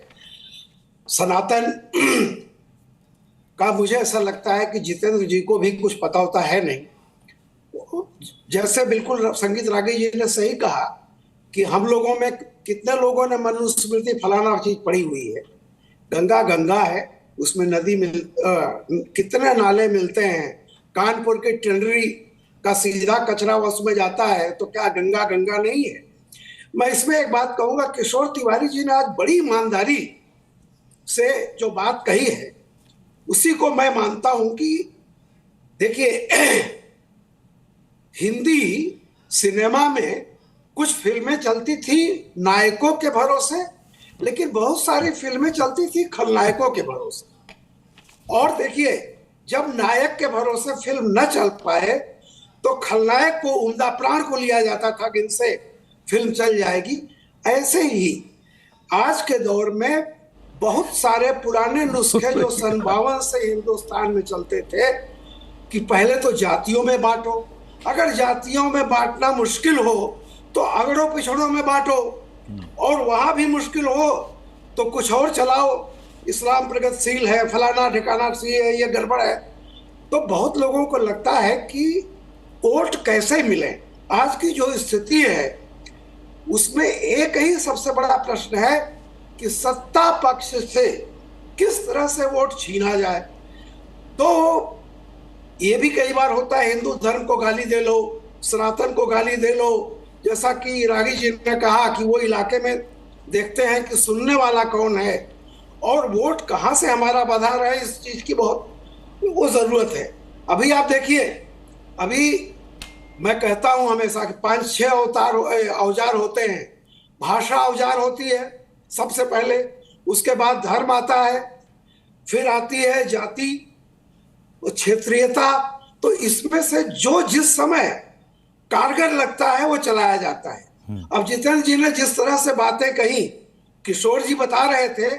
सनातन का मुझे ऐसा लगता है कि जितेंद्र जी को भी कुछ पता होता है नहीं। जैसे बिल्कुल संगीत रागी जी ने सही कहा कि हम लोगों में कितने लोगों ने मनुस्मृति फलाना चीज पढ़ी हुई है। गंगा गंगा है, उसमें नदी कितने नाले मिलते हैं। कानपुर के टेंडरी का सीधा कचरा उसमें जाता है, तो क्या गंगा गंगा नहीं है? मैं इसमें एक बात कहूंगा, किशोर तिवारी जी ने आज बड़ी ईमानदारी से जो बात कही है उसी को मैं मानता हूं कि देखिए, हिंदी सिनेमा में कुछ फिल्में चलती थी नायकों के भरोसे, लेकिन बहुत सारी फिल्में चलती थी खलनायकों के भरोसे। और देखिए, जब नायक के भरोसे फिल्म न चल पाए तो खलनायक को, उम्दा प्राण को लिया जाता था कि इनसे फिल्म चल जाएगी। ऐसे ही आज के दौर में बहुत सारे पुराने नुस्खे जो सन 52 से हिंदुस्तान में चलते थे कि पहले तो जातियों में बांटो, अगर जातियों में बांटना मुश्किल हो तो अगड़ों पिछड़ों में बांटो, और वहां भी मुश्किल हो तो कुछ और चलाओ, इस्लाम प्रगतिशील है, फलाना ठिकाना है, ये गड़बड़ है। तो बहुत लोगों को लगता है कि वोट कैसे मिले। आज की जो स्थिति है उसमें एक ही सबसे बड़ा प्रश्न है कि सत्ता पक्ष से किस तरह से वोट छीना जाए। तो ये भी कई बार होता है, हिंदू धर्म को गाली दे लो, सनातन को गाली दे लो, जैसा कि रागी जी ने कहा कि वो इलाके में देखते हैं कि सुनने वाला कौन है और वोट कहाँ से हमारा बधा रहे, इस चीज की बहुत वो जरूरत है। अभी आप देखिए, अभी मैं कहता हूं हमेशा कि 5-6 औजार होते हैं। भाषा औजार होती है सबसे पहले, उसके बाद धर्म आता है, फिर आती है जाति, क्षेत्रीयता। तो इसमें से जो जिस समय कारगर लगता है वो चलाया जाता है। अब जितेंद्र जी ने जिस तरह से बातें कही, किशोर जी बता रहे थे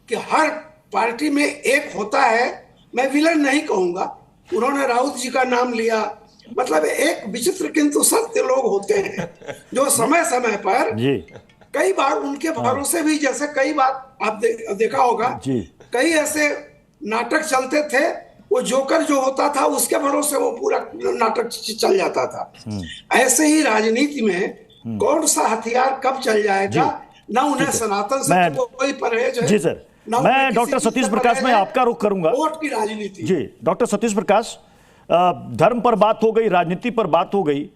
कि हर पार्टी में एक होता है, मैं विलन नहीं कहूंगा, उन्होंने राउत जी का नाम लिया, मतलब एक विचित्र किंतु सत्य लोग होते हैं जो समय समय पर कई बार उनके भरोसे भी, जैसे कई बार आप देखा होगा, कई ऐसे नाटक चलते थे, वो जोकर जो होता था उसके भरोसे वो पूरा नाटक चल जाता था। ऐसे ही राजनीति में कौन सा हथियार कब चल जाएगा, ना उन्हें सनातन से कोई परहेज है। जी सर, मैं डॉक्टर सतीश प्रकाश में आपका रुख करूंगा। वोट की राजनीति। जी डॉक्टर सतीश प्रकाश, धर्म पर बात हो गई, राजनीति पर बात हो गई।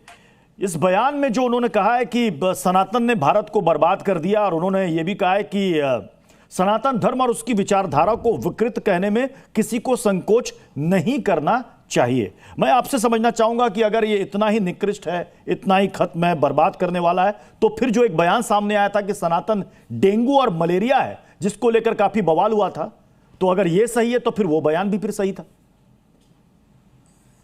इस बयान में जो उन्होंने कहा है कि सनातन ने भारत को बर्बाद कर दिया, और उन्होंने ये भी कहा है कि सनातन धर्म और उसकी विचारधारा को विकृत कहने में किसी को संकोच नहीं करना चाहिए। मैं आपसे समझना चाहूंगा कि अगर ये इतना ही निकृष्ट है, इतना ही खत्म है, बर्बाद करने वाला है, तो फिर जो एक बयान सामने आया था कि सनातन डेंगू और मलेरिया है, जिसको लेकर काफी बवाल हुआ था, तो अगर ये सही है तो फिर वो बयान भी फिर सही था।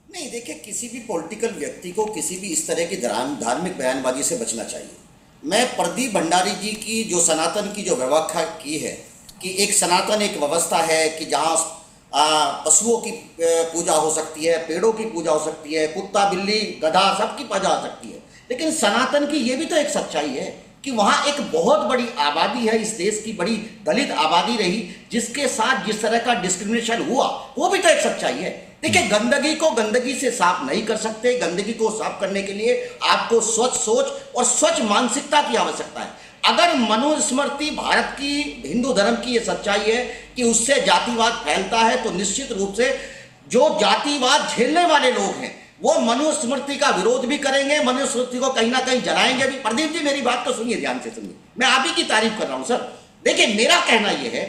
नहीं, देखिए, किसी भी पॉलिटिकल व्यक्ति को किसी भी इस तरह की धार्मिक बयानबाजी से बचना चाहिए। मैं प्रदीप भंडारी जी की जो सनातन की जो व्याख्या की है कि एक सनातन एक व्यवस्था है कि जहाँ पशुओं की पूजा हो सकती है, पेड़ों की पूजा हो सकती है, कुत्ता बिल्ली गधा सबकी पूजा हो सकती है, लेकिन सनातन की ये भी तो एक सच्चाई है कि वहाँ एक बहुत बड़ी आबादी है, इस देश की बड़ी दलित आबादी रही, जिसके साथ जिस तरह का डिस्क्रिमिनेशन हुआ वो भी तो एक सच्चाई है। देखिए, गंदगी को गंदगी से साफ नहीं कर सकते। गंदगी को साफ करने के लिए आपको स्वच्छ सोच और स्वच्छ मानसिकता की आवश्यकता है। अगर मनुस्मृति भारत की हिंदू धर्म की ये सच्चाई है कि उससे जातिवाद फैलता है, तो निश्चित रूप से जो जातिवाद झेलने वाले लोग हैं वो मनुस्मृति का विरोध भी करेंगे, मनुस्मृति को कहीं ना कहीं जलाएंगे भी। प्रदीप जी, मेरी बात तो सुनिए, ध्यान से सुनिए, मैं आप ही की तारीफ कर रहा हूं सर। देखिए, मेरा कहना यह है,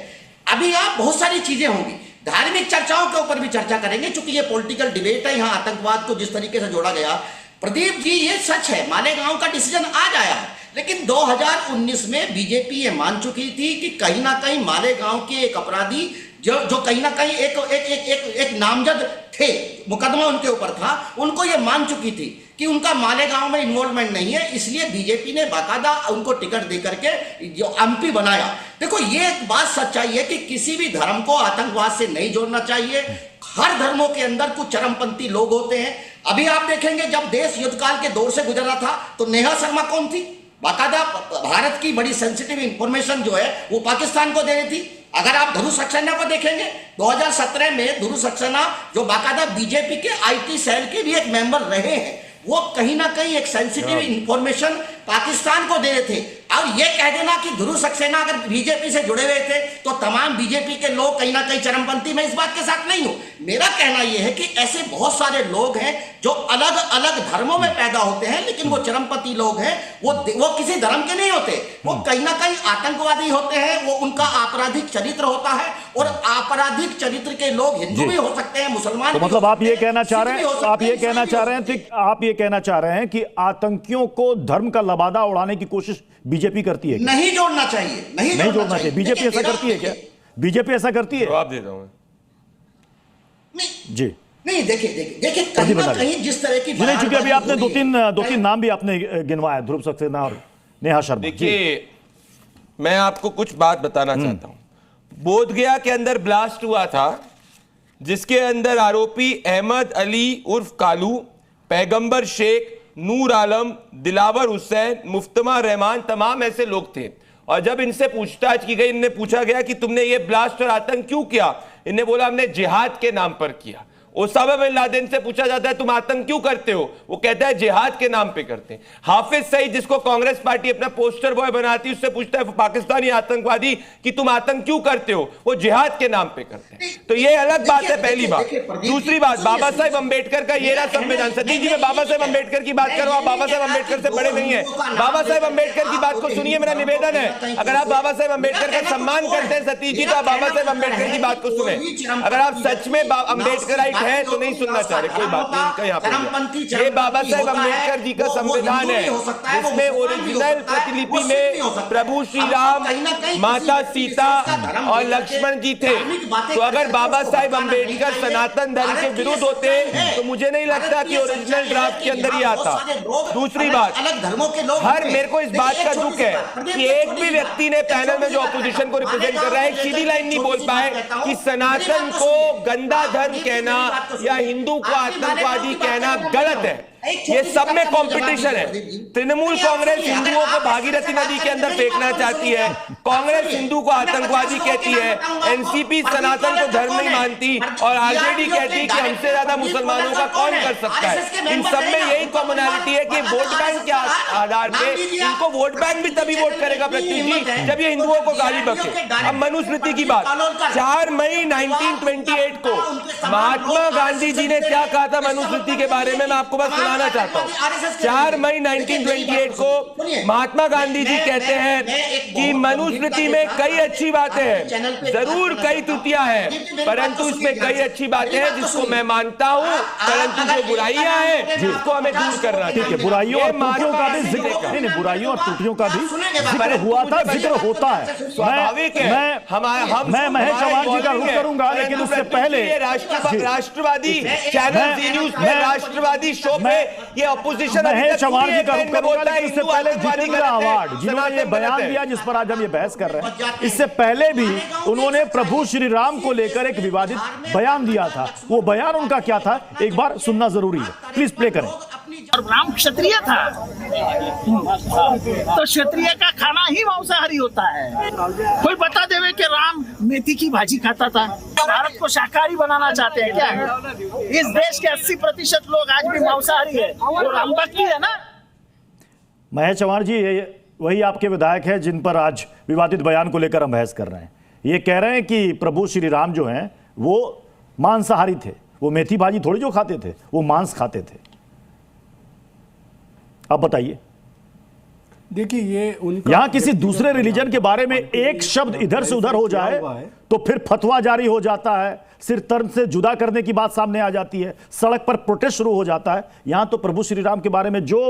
अभी आप बहुत सारी चीजें होंगी, धार्मिक चर्चाओं के ऊपर भी चर्चा करेंगे, चूंकि ये पॉलिटिकल डिबेट है। यहाँ आतंकवाद को जिस तरीके से जोड़ा गया, प्रदीप जी ये सच है, मालेगांव का डिसीजन आज आया है, लेकिन 2019 में बीजेपी ये मान चुकी थी कि कहीं ना कहीं मालेगांव के एक अपराधी जो कहीं ना कहीं एक नामजद थे, मुकदमा उनके ऊपर था, उनको ये मान चुकी थी कि उनका मालेगांव में इन्वॉल्वमेंट नहीं है, इसलिए बीजेपी ने बाकायदा उनको टिकट दे करके जो एमपी बनाया। देखो, ये एक बात सच्चाई है कि किसी भी धर्म को आतंकवाद से नहीं जोड़ना चाहिए। हर धर्मों के अंदर कुछ चरमपंथी लोग होते हैं। अभी आप देखेंगे, जब देश युद्धकाल के दौर से गुजर रहा था तो नेहा शर्मा कौन थी? बाकायदा भारत की बड़ी सेंसिटिव इंफॉर्मेशन जो है वो पाकिस्तान को दे रही थी। अगर आप ध्रुव सक्सेना को देखेंगे, 2017 में ध्रुव सक्सेना जो बाकायदा बीजेपी के आईटी सेल के भी एक मेंबर रहे हैं, वो कहीं ना कहीं एक सेंसिटिव इंफॉर्मेशन पाकिस्तान को दे रहे थे। और ये कह देना कि ध्रुव सक्सेना अगर बीजेपी से जुड़े हुए थे तो तमाम बीजेपी के लोग कहीं ना कहीं चरमपंथी, में इस बात के साथ नहीं हूं। मेरा कहना यह है कि ऐसे बहुत सारे लोग हैं जो अलग अलग धर्मों में पैदा होते हैं, लेकिन वो चरमपंथी लोग हैं, वो किसी धर्म के नहीं होते, वो कहीं ना कहीं आतंकवादी होते हैं, वो उनका आपराधिक चरित्र होता है। और आपराधिक चरित्र के लोग हिंदू भी हो सकते हैं, मुसलमान। तो मतलब आप ये कहना चाह रहे हैं, आप ये कहना चाह रहे हैं कि आतंकियों को धर्म का लबादा उड़ाने की कोशिश बीजेपी करती है? नहीं जोड़ना चाहिए, नहीं जोड़ना चाहिए। बीजेपी ऐसा करती है क्या? बीजेपी ऐसा करती है? जवाब देता हूं जी। नहीं, देखिए कहीं ना कहीं जिस तरह की नहीं, चूंकि अभी आपने दो तीन नाम भी आपने गिनवाया, ध्रुव सक्सेना और नेहा शर्मा। देखिए, मैं आपको कुछ बात बताना चाहता हूं। बोधगया के अंदर ब्लास्ट हुआ था, जिसके अंदर आरोपी अहमद अली उर्फ कालू, पैगंबर शेख, नूर आलम, दिलावर हुसैन, मुफ्तमा रहमान, तमाम ऐसे लोग थे। और जब इनसे पूछताछ की गई, इनने पूछा गया कि तुमने ये ब्लास्ट और आतंक क्यों किया, इन्हें बोला हमने जिहाद के नाम पर किया। ओसामा बिन लादेन से पूछा जाता है तुम आतंक क्यों करते हो, वो कहता है जिहाद के नाम पे करते हैं। हाफिज सईद, जिसको कांग्रेस पार्टी अपना पोस्टर बॉय बनाती है, उससे पूछता है पाकिस्तानी आतंकवादी कि तुम आतंक क्यों करते हो, वो जिहाद के नाम पे करते हैं। तो ये अलग बात है, पहली बात। दूसरी बात, बाबा साहेब अंबेडकर का ये रहा संविधान। सतीश जी, मैं बाबा साहेब अंबेडकर की बात करूं, आप बाबा साहेब अंबेडकर से बड़े नहीं है। बाबा साहेब अंबेडकर की बात को सुनिए, मेरा निवेदन है। अगर आप बाबा साहेब अंबेडकर का सम्मान करते हैं सतीश जी, तो आप बाबा साहेब अंबेडकर की बात को सुने। अगर आप सच में अंबेडकराइट है तो नहीं सुनना चाह रहे, कोई बात नहीं। ये बाबा साहेब अंबेडकर जी का संविधान है, जिसमें ओरिजिनल प्रतिलिपि में प्रभु श्री राम, माता सीता और लक्ष्मण जी थे। तो अगर बाबा साहेब अंबेडकर सनातन धर्म के विरुद्ध होते तो मुझे नहीं लगता कि ओरिजिनल ड्राफ्ट के अंदर ही आता। दूसरी बात, मेरे को इस बात का दुख है कि एक भी व्यक्ति ने पैनल में जो अपोजिशन को रिप्रेजेंट कर रहा है, एक सीधी लाइन नहीं बोल पाए कि सनातन को गंदा धर्म कहना या हिंदू को आतंकवादी कहना गलत है। ये सब में कंपटीशन है। तृणमूल कांग्रेस हिंदुओं को भागीरथी नदी के अंदर फेंकना चाहती है, कांग्रेस हिंदू को आतंकवादी कहती है, एनसीपी सनातन को धर्म नहीं मानती और आरजेडी कहती है कि हमसे ज्यादा मुसलमानों का कौन कर सकता है। इन सब में यही कॉमनैलिटी है कि वोट बैंक के आधार पे इनको वोट बैंक भी तभी वोट करेगा प्रत्युष जी जब ये हिंदुओं को गाली बके। अब मनुस्मृति की बात, 4 मई 1928 को महात्मा गांधी जी ने क्या कहा था मनुस्मृति के बारे में, मैं आपको बस बताना चाहता हूँ। 4 मई 1928 को महात्मा गांधी जी कहते हैं कि मनुस्मृति में कई अच्छी बातें हैं, जरूर कई त्रुटियां हैं, परंतु इसमें कई अच्छी बातें हैं जिसको मैं मानता हूँ, परंतु जो बुराइयां हैं जिसको हमें दूर करना चाहिए। ठीक है, बुराइयों और त्रुटियों का भी जिक्र, नहीं बुराइयों और त्रुटियों का भी जिक्र हुआ था, जिक्र होता है, स्वाभाविक है। मैं महेश चव्हाण जी का रुख करूंगा, लेकिन उससे पहले राष्ट्रवादी चैनल जी न्यूज पे, राष्ट्रवादी शो पे ये अपोजिशन महेश चव्हाण जी का रुख करूंगा, लेकिन उससे पहले जितेंद्र आवाड जिन्होंने ये बयान दिया जिस पर आज हम ये बहस कर रहे हैं, इससे पहले भी उन्होंने प्रभु श्री राम को लेकर एक विवादित बयान दिया था। वो बयान उनका क्या था, एक बार सुनना जरूरी है, प्लीज प्ले करें। और राम क्षत्रिय था, तो क्षत्रिय का खाना ही मांसाहारी होता है। कोई बता देवे कि राम मेथी की भाजी खाता था। भारत को शाकाहारी बनाना चाहते हैं क्या? इस देश के 80% लोग आज भी मांसाहारी है, वो राम भक्ति है ना। महेश चव्हाण जी वही आपके विधायक हैं जिन पर आज विवादित बयान को लेकर हम बहस कर रहे हैं। ये कह रहे हैं कि प्रभु श्री राम जो हैं वो मांसाहारी थे, वो मेथी भाजी थोड़ी जो खाते थे, वो मांस खाते थे। अब बताइए, देखिए ये उनका यहां किसी दूसरे रिलीजन के बारे में एक शब्द इधर से उधर हो जाए तो फिर फतवा जारी हो जाता है, सिर तर्न से जुदा करने की बात सामने आ जाती है, सड़क पर प्रोटेस्ट शुरू हो जाता है। यहां तो प्रभु श्री राम के बारे में जो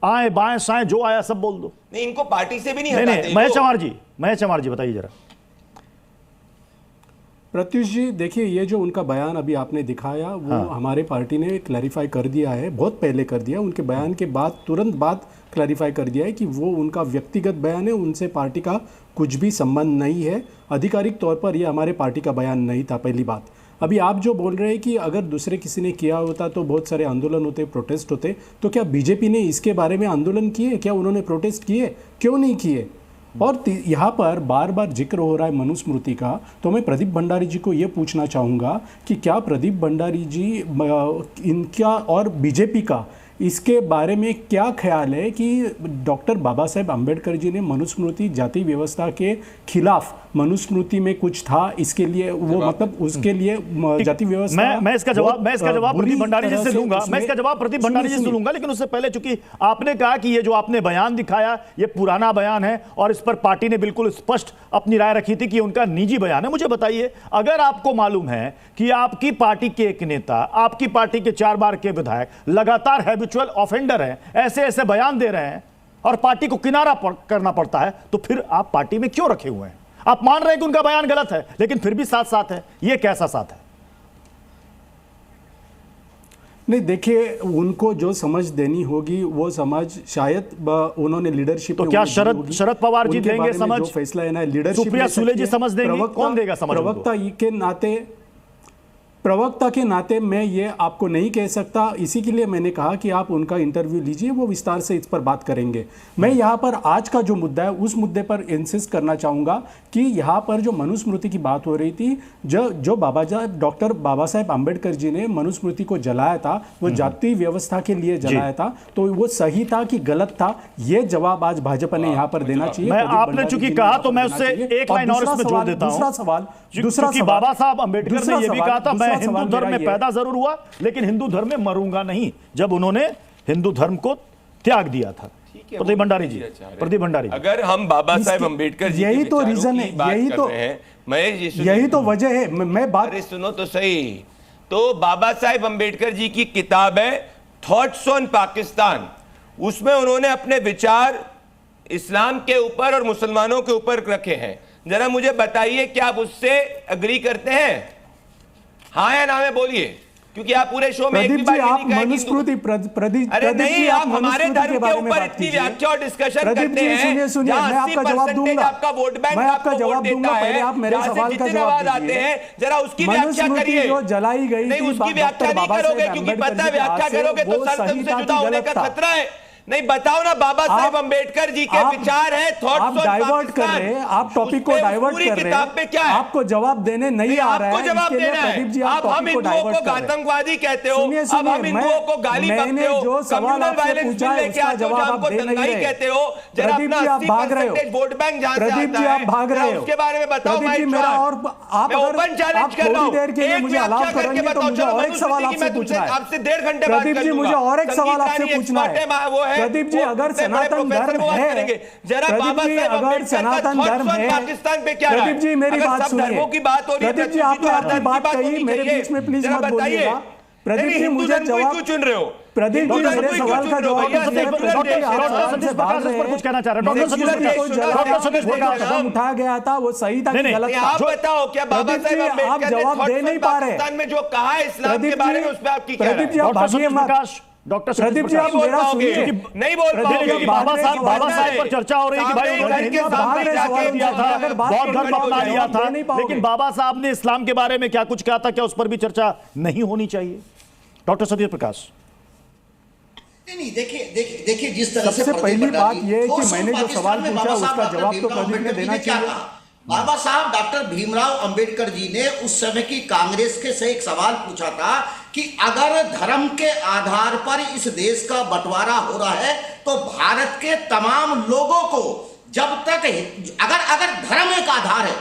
आए बाएं साएं जो आया सब बोल दो। नहीं, इनको पार्टी से भी नहीं हटाते। महेश चव्हाण जी बताइए जरा। प्रत्युष जी देखिए, ये जो उनका बयान अभी आपने दिखाया वो हमारे पार्टी ने क्लैरिफाई कर दिया है, बहुत पहले कर दिया। उनके बयान के बाद तुरंत बाद क्लैरिफाई कर दिया है कि वो उनका व्यक्तिगत बयान है, उनसे पार्टी का कुछ भी संबंध नहीं है। आधिकारिक तौर पर ये हमारे पार्टी का बयान नहीं था। पहली बात, अभी आप जो बोल रहे हैं कि अगर दूसरे किसी ने किया होता तो बहुत सारे आंदोलन होते, प्रोटेस्ट होते, तो क्या बीजेपी ने इसके बारे में आंदोलन किए? क्या उन्होंने प्रोटेस्ट किए? क्यों नहीं किए? और यहाँ पर बार बार जिक्र हो रहा है मनुस्मृति का, तो मैं प्रदीप भंडारी जी को ये पूछना चाहूँगा कि क्या प्रदीप भंडारी जी इनका और बीजेपी का इसके बारे में क्या ख्याल है कि डॉक्टर बाबा साहेब आम्बेडकर जी ने मनुस्मृति जाति व्यवस्था के खिलाफ मनुस्मृति में कुछ था, इसके लिए वो मतलब उसके लिए जाति व्यवस्था। मैं इसका जवाब प्रदीप भंडारी जी से लूंगा, लेकिन उससे पहले चूंकि आपने कहा कि ये जो आपने बयान दिखाया ये पुराना बयान है और इस पर पार्टी ने बिल्कुल स्पष्ट अपनी राय रखी थी कि उनका निजी बयान है। मुझे बताइए, अगर आपको मालूम है कि आपकी पार्टी के एक नेता, आपकी पार्टी के 4 बार के विधायक लगातार हैबिचुअल ऑफेंडर हैं, ऐसे ऐसे बयान दे रहे हैं और पार्टी को किनारा करना पड़ता है, तो फिर आप पार्टी में क्यों रखे हुए हैं? आप मान रहे हैं कि उनका बयान गलत है, लेकिन फिर भी साथ साथ है। ये कैसा साथ है? नहीं देखिए, उनको जो समझ देनी होगी वो समझ शायद उन्होंने लीडरशिप। तो क्या शरद पवार जी देंगे समझ? जो फैसला है ना लीडरशिप, सुप्रिया सुले जी समझ देंगे? कौन देगा समझ? प्रवक्ता के नाते मैं ये आपको नहीं कह सकता। इसी के लिए मैंने कहा कि आप उनका इंटरव्यू लीजिए, वो विस्तार से इस पर बात करेंगे। मैं यहाँ पर आज का जो मुद्दा है उस मुद्दे पर इंसिस्ट करना चाहूँगा कि यहाँ पर जो मनुस्मृति की बात हो रही थी, जो डॉक्टर बाबा साहेब आम्बेडकर जी ने मनुस्मृति को जलाया था, वो जाति व्यवस्था के लिए जलाया था, तो वो सही था कि गलत था, ये जवाब आज भाजपा ने यहाँ पर देना चाहिए। आपने चूंकि कहा तो मैं उससे एक लाइन और इसमें जोड़ देता हूं। दूसरा सवाल, बाबा साहब आम्बेडकर ने यह भी कहा था, मैं हिंदू धर्म में पैदा जरूर हुआ लेकिन हिंदू धर्म में मरूंगा नहीं, जब उन्होंने हिंदू धर्म को त्याग दिया था। प्रदीप भंडारी जी, अगर हम बाबा साहेब अम्बेडकर जी यही तो रीजन है, यही तो वजह है। मैं बात सुनो तो सही। तो बाबा साहेब अम्बेडकर जी की किताब है थॉट्स ऑन पाकिस्तान, उसमें उन्होंने अपने विचार इस्लाम के ऊपर और मुसलमानों के ऊपर रखे हैं। जरा मुझे बताइए, क्या आप उससे अग्री करते हैं? हाँ या ना में बोलिए, क्योंकि आप पूरे शो में एक भी बार नहीं कहा मनुस्मृति। अरे नहीं, आप हमारे धर्म के ऊपर इतनी व्याख्या और डिस्कशन करते हैं। सुनिए, मैं आपका जवाब दूंगा, आपका वोट बैंक, मैं आपका जवाब दूंगा, पहले आप मेरे सवाल का जवाब आते हैं, जरा उसकी व्याख्या करिए। जो जलाई गई नहीं, उसकी व्याख्या नहीं करोगे, क्योंकि पता है व्याख्या करोगे तो सरसम से जुदा होने का खतरा है। नहीं बताओ ना, बाबा साहेब अंबेडकर जी के विचार है, आप डाइवर्ट कर रहे हैं, आप टॉपिक को डाइवर्ट कर रहे हैं। क्या है? आपको जवाब देने नहीं आ रहा है, जवाब देना है। प्रदीप जी आप हम हिंदुओं को आतंकवादी कहते हो, अब हम हिंदुओं को गाली बकते हो, जो सवाल आपसे पूछा है उसका जवाब आप दे नहीं रहे कहते हो। प्रदीप जी आप भाग रहे हो, वोट बैंक जहां से प्रदीप जी आप भाग रहे हो, उसके बारे में बताओ। प्रदीप जी मेरा और आप ओपन चैलेंज कर रहा हूं, देर के लिए मुझे अलाउ करेंगे तो मुझे और एक सवाल आपसे पूछना है। आपसे 1.5 घंटे बात प्रदीप जी मुझे और एक सवाल आपसे पूछना है। प्रदीप जी अगर सनातन धर्म है, प्रदीप जी अगर सनातन धर्म है, पाकिस्तान पे क्या, प्रदीप जी मेरी बात सुनिए, प्रदीप जी आपने आपकी बात कही, मेरे बीच में प्लीज मत बोलिएगा। प्रदीप जी मुझे जवाब चुन रहे हो। प्रदीप जी मेरे सवाल का जवाब कुछ कहना चाह रहे हैं। कदम उठाया गया था वो सही था कि गलत था? आप बताओ क्या बाबा साहेब आप जवाब दे नहीं पा रहे। पाकिस्तान में जो कहा है इस्लाम के बारे में उस पर आपकी क्या राय? प्रदीप जी आप भागिए मत। डॉक्टर प्रदीप जी आप मेरा सुनिए, नहीं बोल पाओगे। बाबा साहब पर चर्चा हो रही है कि भाई उन्होंने दिया था, बौद्ध धर्म अपना लिया था, लेकिन बाबा साहब ने इस्लाम के बारे में क्या कुछ कहा था, क्या उस पर भी चर्चा नहीं होनी चाहिए? डॉक्टर सतीश प्रकाश। नहीं, देखिए जिस तरह से सबसे पहली बात यह है कि मैंने जो सवाल पूछा उसका जवाब तो प्रदीप ने देना चाहिए। बाबा साहब डॉक्टर भीमराव अंबेडकर जी ने उस समय की कांग्रेस के से एक सवाल पूछा था कि अगर धर्म के आधार पर इस देश का बंटवारा हो रहा है तो भारत के तमाम लोगों को जब तक अगर धर्म एक आधार है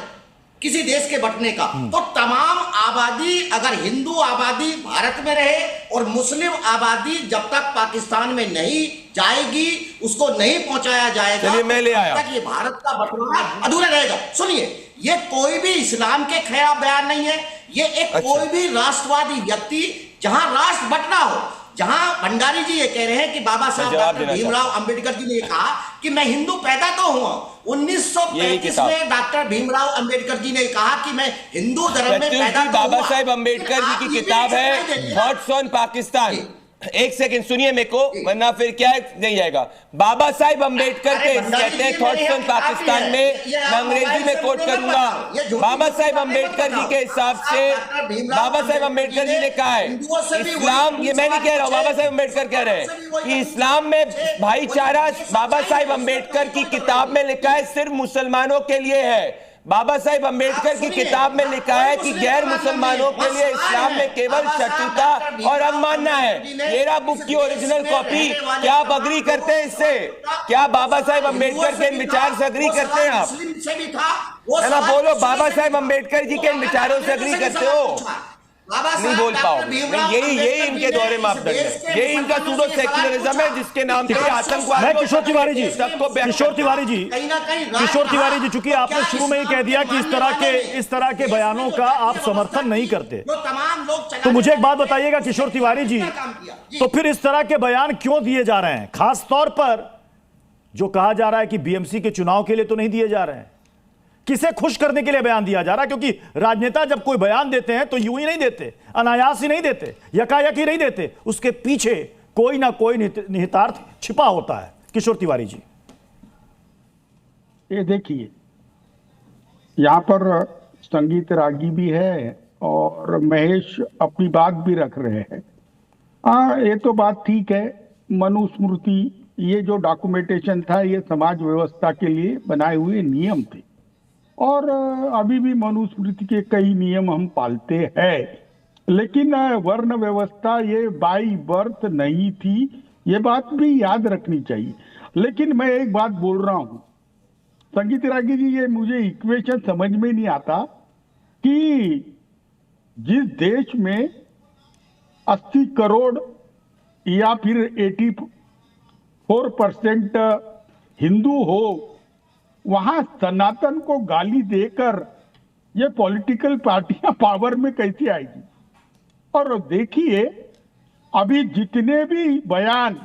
किसी देश के बंटने का, तो तमाम आबादी, अगर हिंदू आबादी भारत में रहे और मुस्लिम आबादी जब तक पाकिस्तान में नहीं जाएगी, उसको नहीं पहुंचाया जाएगा, मैं ले आया। तब तक ये भारत का बंटवारा अधूरा रहेगा। सुनिए, ये कोई भी इस्लाम के खिलाफ बयान नहीं है, ये एक कोई भी राष्ट्रवादी व्यक्ति जहां राष्ट्र बंटना हो, जहां भंडारी जी ये कह रहे हैं कि बाबा साहब डॉक्टर भीमराव अंबेडकर जी ने कहा कि मैं हिंदू पैदा तो हुआ, 1935 में डॉक्टर भीमराव अंबेडकर जी ने कहा कि मैं हिंदू धर्म में पैदा तो बाबा साहेब अंबेडकर जी की किताब है थॉट्स ऑन पाकिस्तान। एक सेकंड सुनिए मेरे को, वरना फिर क्या नहीं जाएगा। बाबा साहेब अंबेडकर के कहते हैं थॉट्स ऑन पाकिस्तान में, मैं अंग्रेजी में कोट करूंगा। बाबा साहेब अंबेडकर जी के हिसाब से बाबा साहेब अंबेडकर जी ने कहा है इस्लाम, ये मैं नहीं कह रहा हूं, बाबा साहेब अंबेडकर कह रहे हैं कि इस्लाम में भाईचारा बाबा साहेब अंबेडकर की किताब में लिखा है सिर्फ मुसलमानों के लिए है। बाबा साहेब अंबेडकर की किताब में लिखा है कि गैर मुसलमानों के लिए इस्लाम में केवल शत्रुता और अवमानना है। मेरा बुक की ओरिजिनल कॉपी, क्या आप अग्री करते हैं इससे? क्या बाबा साहेब अंबेडकर के विचार से अग्री करते हैं आप? है ना, बोलो, बाबा साहेब अंबेडकर जी के विचारों से अग्री करते हो? नहीं बोल पाओ। यही इनके द्वारे मापदंड है, यही इनका सूडो सेक्युलरिज्म है जिसके नाम पे आतंकवाद। किशोर तिवारी जी, चूंकि आपने शुरू में ही कह दिया कि इस तरह के बयानों का आप समर्थन नहीं करते, तो मुझे एक बात बताइएगा किशोर तिवारी जी, तो फिर इस तरह के बयान क्यों दिए जा रहे हैं? खास तौर पर जो कहा जा रहा है कि बीएमसी के चुनाव के लिए तो नहीं दिए जा रहे हैं, किसे खुश करने के लिए बयान दिया जा रहा है? क्योंकि राजनेता जब कोई बयान देते हैं तो यूं ही नहीं देते, अनायास ही नहीं देते, यकायक ही नहीं देते, उसके पीछे कोई ना कोई निहितार्थ छिपा होता है। किशोर तिवारी जी, ये देखिए, यहाँ पर संगीत रागी भी है और महेश अपनी बात भी रख रहे हैं। हाँ, ये तो बात ठीक है। मनुस्मृति, ये जो डॉक्यूमेंटेशन था, ये समाज व्यवस्था के लिए बनाए हुए नियम थे और अभी भी मनुस्मृति के कई नियम हम पालते हैं, लेकिन वर्ण व्यवस्था ये बाई बर्थ नहीं थी, ये बात भी याद रखनी चाहिए। लेकिन मैं एक बात बोल रहा हूं संगीत रागी जी, ये मुझे इक्वेशन समझ में नहीं आता कि जिस देश में 80 करोड़ या फिर 84% हिंदू हो, वहां सनातन को गाली देकर ये पॉलिटिकल पार्टियां पावर में कैसे आएगी? और देखिए, अभी जितने भी बयान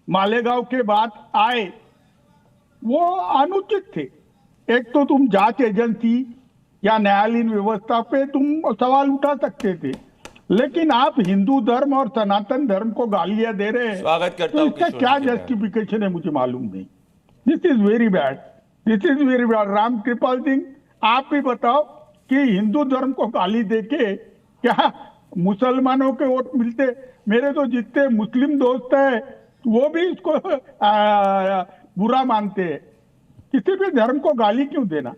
मालेगांव के बाद आए वो अनुचित थे। एक तो तुम जांच एजेंसी या न्यायालयीन व्यवस्था पे तुम सवाल उठा सकते थे, लेकिन आप हिंदू धर्म और सनातन धर्म को गालियां दे रहे हैं। स्वागत करता तो इसका क्या जस्टिफिकेशन है मुझे मालूम नहीं। This is very bad, this is very bad. Ram Kripal Singh, आप भी बताओ कि हिंदू धर्म को गाली देके क्या मुसलमानों के वोट मिलते? मेरे तो जितने मुस्लिम दोस्त हैं वो भी इसको बुरा मानते हैं। किसी भी धर्म को गाली क्यों देना,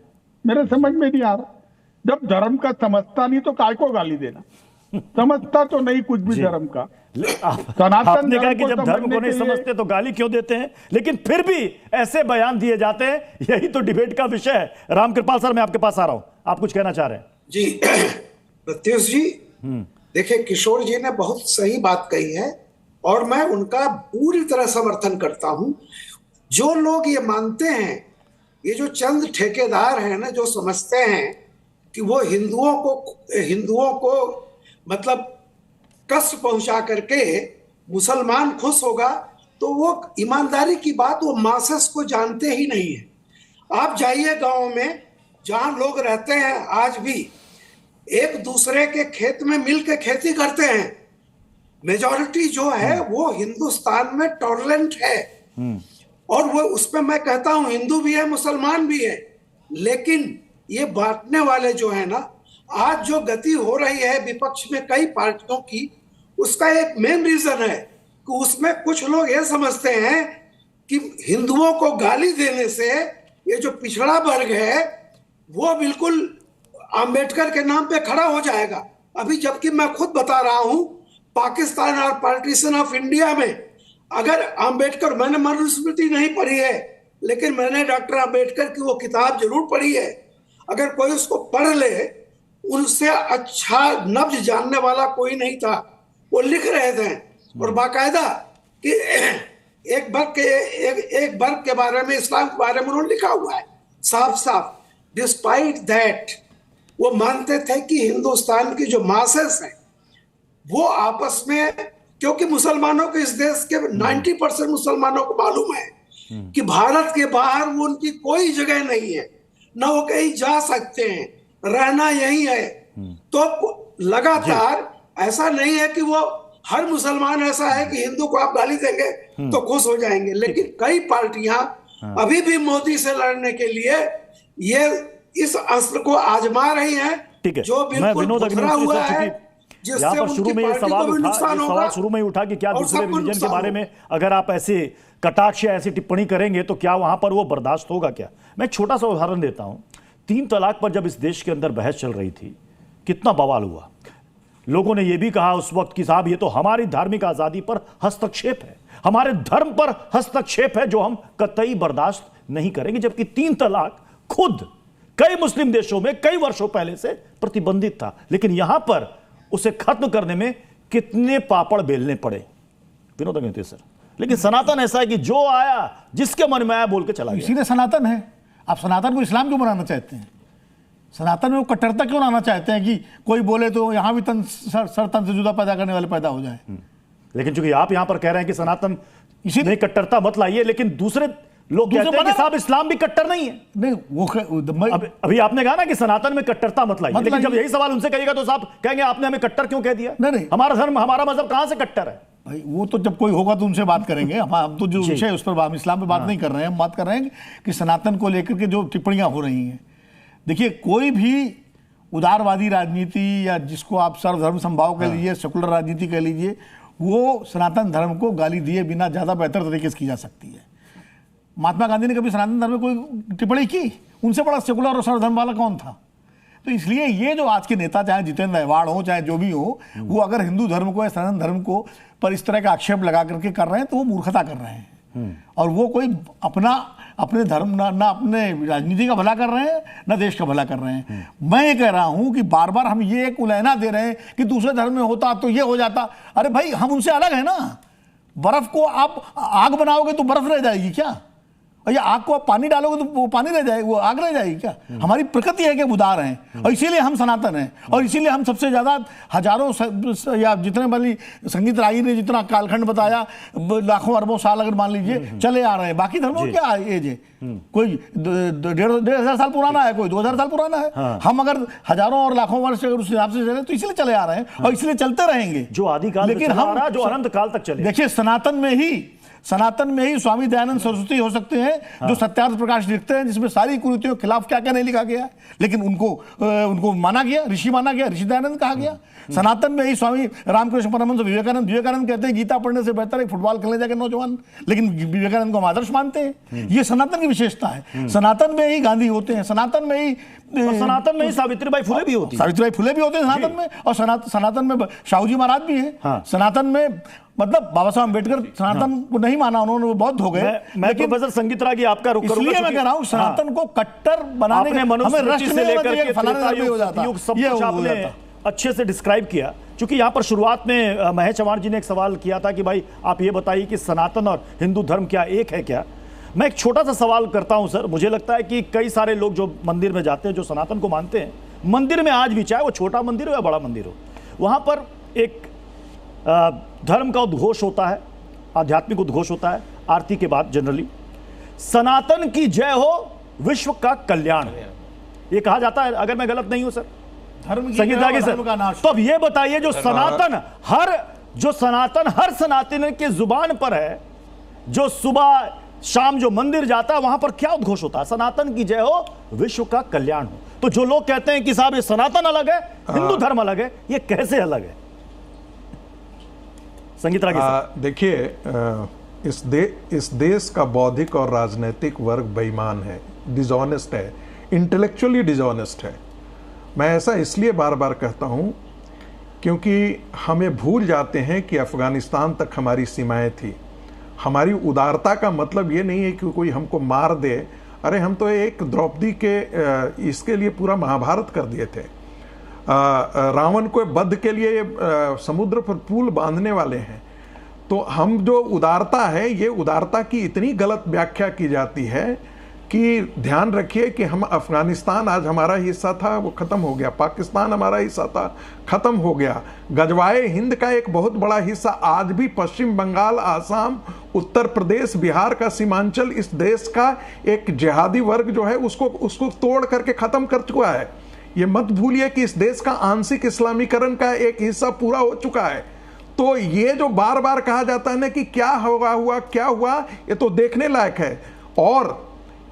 मेरे समझ में नहीं आ रहा। जब धर्म का समझता नहीं तो काय को गाली देना, समझता तो नहीं कुछ भी धर्म का। आपने कहा कि जब धर्म को नहीं समझते तो गाली क्यों देते हैं, लेकिन फिर भी ऐसे बयान दिए जाते हैं। यही तो डिबेट का विषय है। रामकृपाल सर, मैं आपके पास आ रहा हूं, आप कुछ कहना चाह रहे हैं? जी प्रत्युष जी, देखिए किशोर जी ने बहुत सही बात कही है और मैं उनका पूरी तरह समर्थन करता हूं। जो लोग ये मानते हैं, ये जो चंद ठेकेदार हैं ना, जो समझते हैं कि वो हिंदुओं को मतलब कष्ट पहुंचा करके मुसलमान खुश होगा, तो वो ईमानदारी की बात, वो मासेस को जानते ही नहीं है। आप जाइए गांव में, जहां लोग रहते हैं आज भी एक दूसरे के खेत में मिल के खेती करते हैं। मेजॉरिटी जो है वो हिंदुस्तान में टॉलरेंट है और वो उसमें मैं कहता हूं हिंदू भी है मुसलमान भी है। लेकिन ये बांटने वाले जो है ना, आज जो गति हो रही है विपक्ष में कई पार्टियों की, उसका एक मेन रीजन है कि उसमें कुछ लोग ये समझते हैं कि हिंदुओं को गाली देने से ये जो पिछड़ा वर्ग है वो बिल्कुल अंबेडकर के नाम पे खड़ा हो जाएगा। अभी जबकि मैं खुद बता रहा हूं, पाकिस्तान और पार्टीशन ऑफ इंडिया में अगर अंबेडकर, मैंने मनुस्मृति नहीं पढ़ी है लेकिन मैंने डॉक्टर अंबेडकर की वो किताब जरूर पढ़ी है। अगर कोई उसको पढ़ ले, उनसे अच्छा नब्ज जानने वाला कोई नहीं था। वो लिख रहे थे और बाकायदा कि एक वर्ग के बारे में, इस्लाम के बारे में उन्होंने लिखा हुआ है साफ साफ। डिस्पाइट दैट वो मानते थे कि हिंदुस्तान की जो मासेस हैं वो आपस में, क्योंकि मुसलमानों को, इस देश के 90% मुसलमानों को मालूम है कि भारत के बाहर वो उनकी कोई जगह नहीं है, ना वो कहीं जा सकते हैं, रहना यही है। तो लगातार ऐसा नहीं है कि वो हर मुसलमान ऐसा है कि हिंदू को आप गाली देंगे तो खुश हो जाएंगे। लेकिन कई पार्टियां अभी भी मोदी से लड़ने के लिए ये इस अस्त्र को आजमा रही हैं, जो बिल्कुल पथरा हुआ है, यहाँ पर शुरू में ये सवाल शुरू में ही उठा कि क्या दूसरे रिलीजन के बारे में अगर आप ऐसे कटाक्ष या ऐसी टिप्पणी करेंगे तो क्या वहां पर वो बर्दाश्त होगा क्या? मैं एक छोटा सा उदाहरण देता हूं। 3 तलाक पर जब इस देश के अंदर बहस चल रही थी, कितना बवाल हुआ। लोगों ने यह भी कहा उस वक्त कि साहब ये तो हमारी धार्मिक आजादी पर हस्तक्षेप है, हमारे धर्म पर हस्तक्षेप है, जो हम कतई बर्दाश्त नहीं करेंगे। जबकि 3 तलाक खुद कई मुस्लिम देशों में कई वर्षों पहले से प्रतिबंधित था, लेकिन यहां पर उसे खत्म करने में कितने पापड़ बेलने पड़े, विनोद अग्निहोत्री सर। लेकिन सनातन ऐसा है कि जो आया जिसके मन में आया बोल के चला गया। इसीलिए सनातन है। आप सनातन को इस्लाम क्यों बनाना चाहते हैं? सनातन में वो कट्टरता क्यों लाना चाहते हैं कि कोई बोले तो यहां भी तन से जुदा पैदा करने वाले पैदा हो जाए? लेकिन चूंकि आप यहां पर कह रहे हैं कि सनातन इसी नहीं कट्टरता मत लाइए, लेकिन दूसरे लोग कहते हैं कि साहब इस्लाम भी कट्टर नहीं है। नहीं, वो अभी आपने कहा ना कि सनातन में कट्टरता मत लाइए, लेकिन जब यही सवाल उनसे कहिएगा तो साहब कहेंगे आपने हमें कट्टर क्यों कह दिया? नहीं, हमारा धर्म, हमारा मजहब कहां से कट्टर है? भाई वो तो जब कोई होगा तो उनसे बात करेंगे। हम तो जो विषय उस पर हम इस्लाम पे बात नहीं कर रहे हैं, हम बात कर रहे हैं कि सनातन को लेकर के जो टिप्पणियां हो रही हैं। देखिए, कोई भी उदारवादी राजनीति या जिसको आप सर्वधर्म संभाव कह लीजिए, सेकुलर राजनीति कह लीजिए, वो सनातन धर्म को गाली दिए बिना ज़्यादा बेहतर तरीके से की जा सकती है। महात्मा गांधी ने कभी सनातन धर्म में कोई टिप्पणी की? उनसे बड़ा सेकुलर और सर्वधर्म वाला कौन था? तो इसलिए ये जो आज के नेता, चाहे जितेंद्र अहवाड़ हो चाहे जो भी हो, वो अगर हिंदू धर्म को या सनातन धर्म को पर इस तरह का आक्षेप लगा करके कर रहे हैं तो वो मूर्खता कर रहे हैं। और वो कोई अपने धर्म ना अपने राजनीति का भला कर रहे हैं, ना देश का भला कर रहे हैं। मैं ये कह रहा हूं कि बार बार हम ये एक उलहना दे रहे हैं कि दूसरे धर्म में होता तो ये हो जाता। अरे भाई, हम उनसे अलग है ना। बर्फ को आप आग बनाओगे तो बर्फ रह जाएगी क्या? और ये आग को आप पानी डालोगे तो वो पानी रह जाएगी, वो आग रह जाएगी क्या? हमारी प्रकृति है कि उदार हैं और इसीलिए हम सनातन हैं। और इसीलिए हम सबसे ज्यादा हजारों या जितने वाली संगीत रागी ने जितना कालखंड बताया, लाखों अरबों साल अगर मान लीजिए चले आ रहे हैं। बाकी धर्मों क्या एज है? कोई 1,500 साल पुराना है, कोई 2,000 साल पुराना है। हम अगर हजारों और लाखों वर्ष अगर उस हिसाब से चले तो इसलिए चले आ रहे हैं और इसलिए चलते रहेंगे, जो आदिकाल, लेकिन हम जो अनंत काल तक चले। देखिए, सनातन में ही सनातन में ही स्वामी दयानंद सरस्वती हो सकते हैं जो सत्यार्थ प्रकाश लिखते हैं, जिसमें सारी कुरीतियों के खिलाफ क्या क्या नहीं लिखा गया है, लेकिन उनको माना गया, ऋषि माना गया, ऋषि दयानंद कहा गया। सनातन में ही स्वामी रामकृष्ण परमहंस विवेकानंद कहते हैं गीता पढ़ने से बेहतर है फुटबॉल खेलने जाके नौजवान, लेकिन विवेकानंद को हम आदर्श मानते हैं। ये सनातन की विशेषता है। सनातन में ही गांधी होते हैं, सनातन में ही सावित्रीबाई फुले भी होती है, सनातन में, और सनातन में शाहू जी महाराज भी हैं। सनातन में मतलब बाबा साहब अम्बेडकर सनातन को नहीं माना, उन्होंने वो बौद्ध हो गए। मैं प्रोफेसर संगीतराज की आपका रुक इसलिए मैं कह रहा हूँ सनातन को कट्टर बनाने में हमें राष्ट्र से लेकर फलाने हो जाता है। अच्छे से डिस्क्राइब किया, क्योंकि यहाँ पर शुरुआत में महेश चव्हाण जी ने एक सवाल किया था कि भाई आप ये बताइए कि सनातन और हिंदू धर्म क्या एक है क्या। मैं एक छोटा सा सवाल करता हूं सर, मुझे लगता है कि कई सारे लोग जो मंदिर में जाते हैं, जो सनातन को मानते हैं, मंदिर में आज भी, चाहे वो छोटा मंदिर हो या बड़ा मंदिर हो, वहां पर एक धर्म का उद्घोष होता है, आध्यात्मिक उद्घोष होता है आरती के बाद जनरली, सनातन की जय हो, विश्व का कल्याण हो, ये कहा जाता है, अगर मैं गलत नहीं हूं सर, संगीता की सर। तो अब ये बताइए जो सनातन हर सनातन के जुबान पर है, जो सुबह शाम जो मंदिर जाता है वहां पर क्या उद्घोष होता है? सनातन की जय हो, विश्व का कल्याण हो। तो जो लोग कहते हैं कि साहब ये सनातन अलग है, हिंदू धर्म अलग है, ये कैसे अलग है? संगीता की देखिए, इस देश का बौद्धिक और राजनीतिक वर्ग बेईमान है, डिसऑनेस्ट है, इंटेलेक्चुअली डिसऑनेस्ट है। मैं ऐसा इसलिए बार बार कहता हूं क्योंकि हमें भूल जाते हैं कि अफगानिस्तान तक हमारी सीमाएं थी। हमारी उदारता का मतलब ये नहीं है कि कोई हमको मार दे। अरे हम तो एक द्रौपदी के इसके लिए पूरा महाभारत कर दिए थे। रावण को वध के लिए समुद्र पर पुल बांधने वाले हैं। तो हम जो उदारता है, ये उदारता की इतनी गलत व्याख्या की जाती है कि ध्यान रखिए कि हम अफगानिस्तान आज हमारा हिस्सा था, वो खत्म हो गया। पाकिस्तान हमारा हिस्सा था, खत्म हो गया। गजवाए हिंद का एक बहुत बड़ा हिस्सा आज भी पश्चिम बंगाल, आसाम, उत्तर प्रदेश, बिहार का सीमांचल, इस देश का एक जिहादी वर्ग जो है उसको तोड़ करके खत्म कर चुका है। ये मत भूलिए कि इस देश का आंशिक इस्लामीकरण का एक हिस्सा पूरा हो चुका है। तो ये जो बार बार कहा जाता है ना कि क्या हुआ, ये तो देखने लायक है। और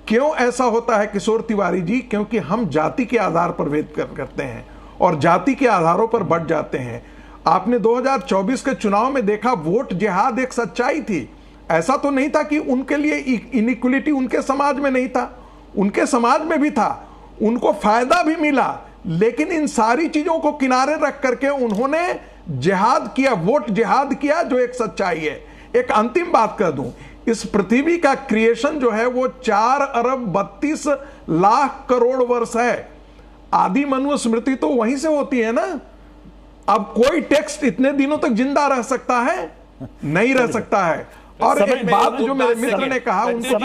क्यों ऐसा होता है किशोर तिवारी जी? क्योंकि हम जाति के आधार पर भेद करते हैं और जाति के आधारों पर बढ़ जाते हैं। आपने 2024 के चुनाव में देखा, वोट जिहाद एक सच्चाई थी। ऐसा तो नहीं था कि उनके लिए इनइक्वलिटी उनके समाज में नहीं था, उनके समाज में भी था, उनको फायदा भी मिला। लेकिन इन सारी चीजों को किनारे रख करके उन्होंने जिहाद किया, वोट जिहाद किया, जो एक सच्चाई है। एक अंतिम बात कर दूं, इस पृथ्वी का क्रिएशन जो है वो 4 अरब 32 लाख करोड़ वर्ष है। आदि मनुस्मृति तो वहीं से होती है ना। अब कोई टेक्स्ट इतने दिनों तक जिंदा रह सकता है? नहीं रह सकता है। और एक बात जो मेरे मित्र ने कहा, उनको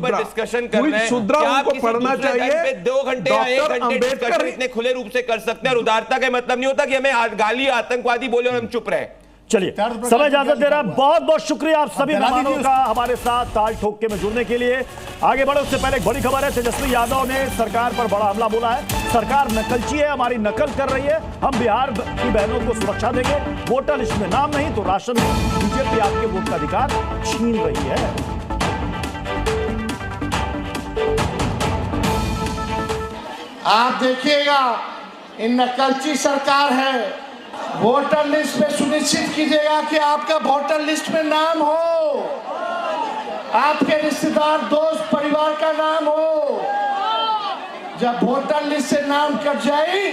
डिस्कशन कर रहे हैं, उनको पढ़ना चाहिए। 2 घंटे या 1 घंटे डिस्कशन इतने खुले रूप से कर सकते हैं। और उदारता का मतलब नहीं होता कि हमें गाली आतंकवादी बोले और हम चुप रहे। चलिए, समय इजाजत दे रहा। बहुत बहुत शुक्रिया आप सभी मेहमानों का हमारे साथ ताल ठोक में जुड़ने के लिए। आगे बढ़े उससे पहले एक बड़ी खबर है, तेजस्वी यादव ने सरकार पर बड़ा हमला बोला है। सरकार नकलची है, हमारी नकल कर रही है, हम बिहार की बहनों को सुरक्षा देंगे, वोटर लिस्ट में नाम नहीं तो राशन बीजेपी आपके वोट का अधिकार छीन रही है। आप देखिएगा, इन नकलची सरकार है। वोटर लिस्ट में सुनिश्चित कीजिएगा कि आपका वोटर लिस्ट में नाम हो, आपके रिश्तेदार, दोस्त, परिवार का नाम हो। जब वोटर लिस्ट से नाम कट जाए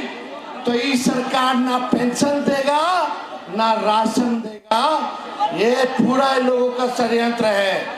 तो ये सरकार ना पेंशन देगा ना राशन देगा। ये पूरा लोगों का षड्यंत्र है।